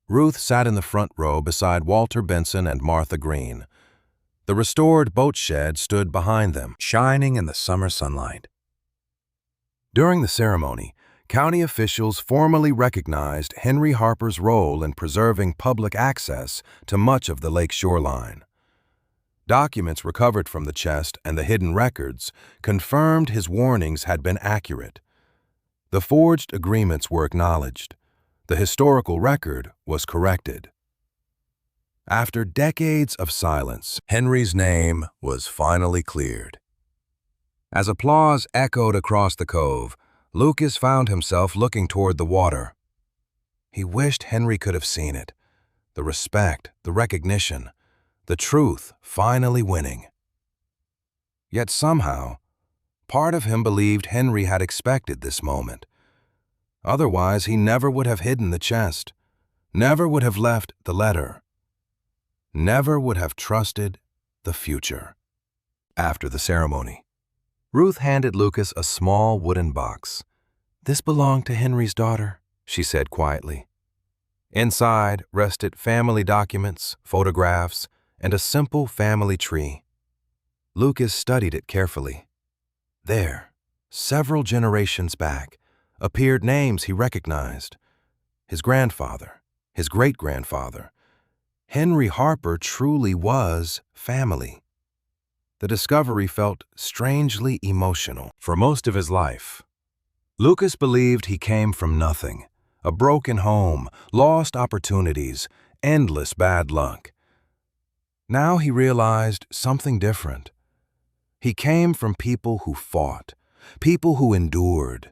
Ruth sat in the front row beside Walter Benson and Martha Green. The restored boat shed stood behind them, shining in the summer sunlight. During the ceremony, county officials formally recognized Henry Harper's role in preserving public access to much of the lake shoreline. Documents recovered from the chest and the hidden records confirmed his warnings had been accurate. The forged agreements were acknowledged. The historical record was corrected. After decades of silence, Henry's name was finally cleared. As applause echoed across the cove, Lucas found himself looking toward the water. He wished Henry could have seen it. The respect, the recognition, the truth finally winning. Yet somehow, part of him believed Henry had expected this moment. Otherwise, he never would have hidden the chest, never would have left the letter, never would have trusted the future. After the ceremony, Ruth handed Lucas a small wooden box. "This belonged to Henry's daughter," she said quietly. Inside rested family documents, photographs, and a simple family tree. Lucas studied it carefully. There, several generations back, appeared names he recognized. His grandfather, his great-grandfather. Henry Harper truly was family. The discovery felt strangely emotional. For most of his life, Lucas believed he came from nothing. A broken home, lost opportunities, endless bad luck. Now he realized something different. He came from people who fought, people who endured,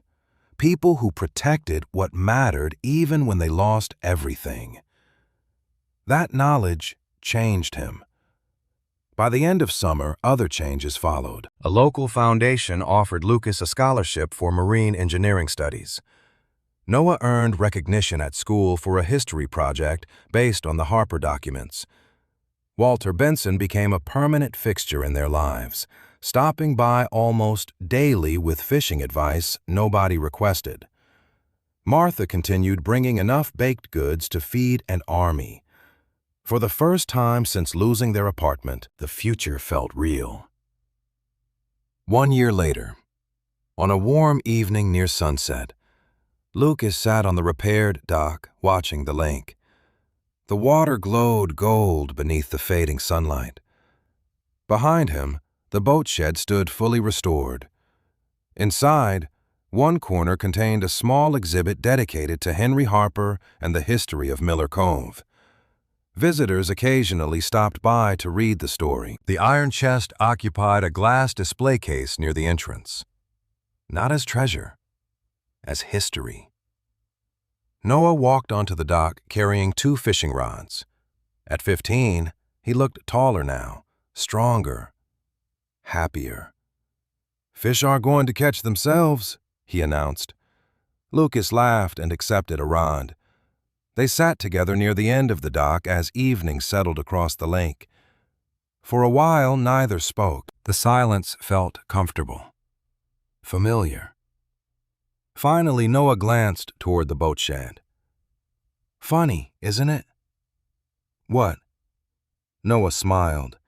people who protected what mattered even when they lost everything. That knowledge changed him. By the end of summer, other changes followed. A local foundation offered Lucas a scholarship for marine engineering studies. Noah earned recognition at school for a history project based on the Harper documents. Walter Benson became a permanent fixture in their lives, stopping by almost daily with fishing advice nobody requested. Martha continued bringing enough baked goods to feed an army. For the first time since losing their apartment, the future felt real. 1 year later, on a warm evening near sunset, Lucas sat on the repaired dock watching the lake. The water glowed gold beneath the fading sunlight. Behind him, the boat shed stood fully restored. Inside, one corner contained a small exhibit dedicated to Henry Harper and the history of Miller Cove. Visitors occasionally stopped by to read the story. The iron chest occupied a glass display case near the entrance. Not as treasure, as history. Noah walked onto the dock carrying 2 fishing rods. At 15, he looked taller now, stronger, happier. "Fish aren't going to catch themselves," he announced. Lucas laughed and accepted a rod. They sat together near the end of the dock as evening settled across the lake. For a while, neither spoke. The silence felt comfortable, familiar. Finally, Noah glanced toward the boat shed. "Funny, isn't it?" "What?" Noah smiled.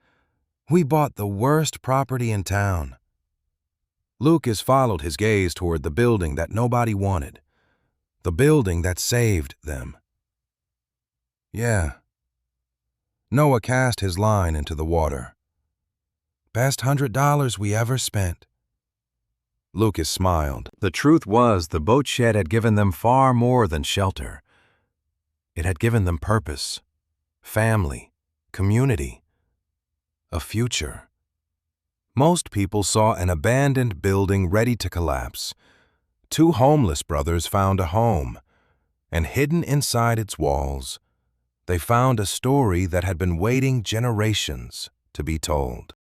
"We bought the worst property in town." Lucas followed his gaze toward the building that nobody wanted, the building that saved them. "Yeah." Noah cast his line into the water. "Best $100 we ever spent." Lucas smiled. The truth was, the boat shed had given them far more than shelter. It had given them purpose, family, community, a future. Most people saw an abandoned building ready to collapse. 2 homeless brothers found a home, and hidden inside its walls, they found a story that had been waiting generations to be told.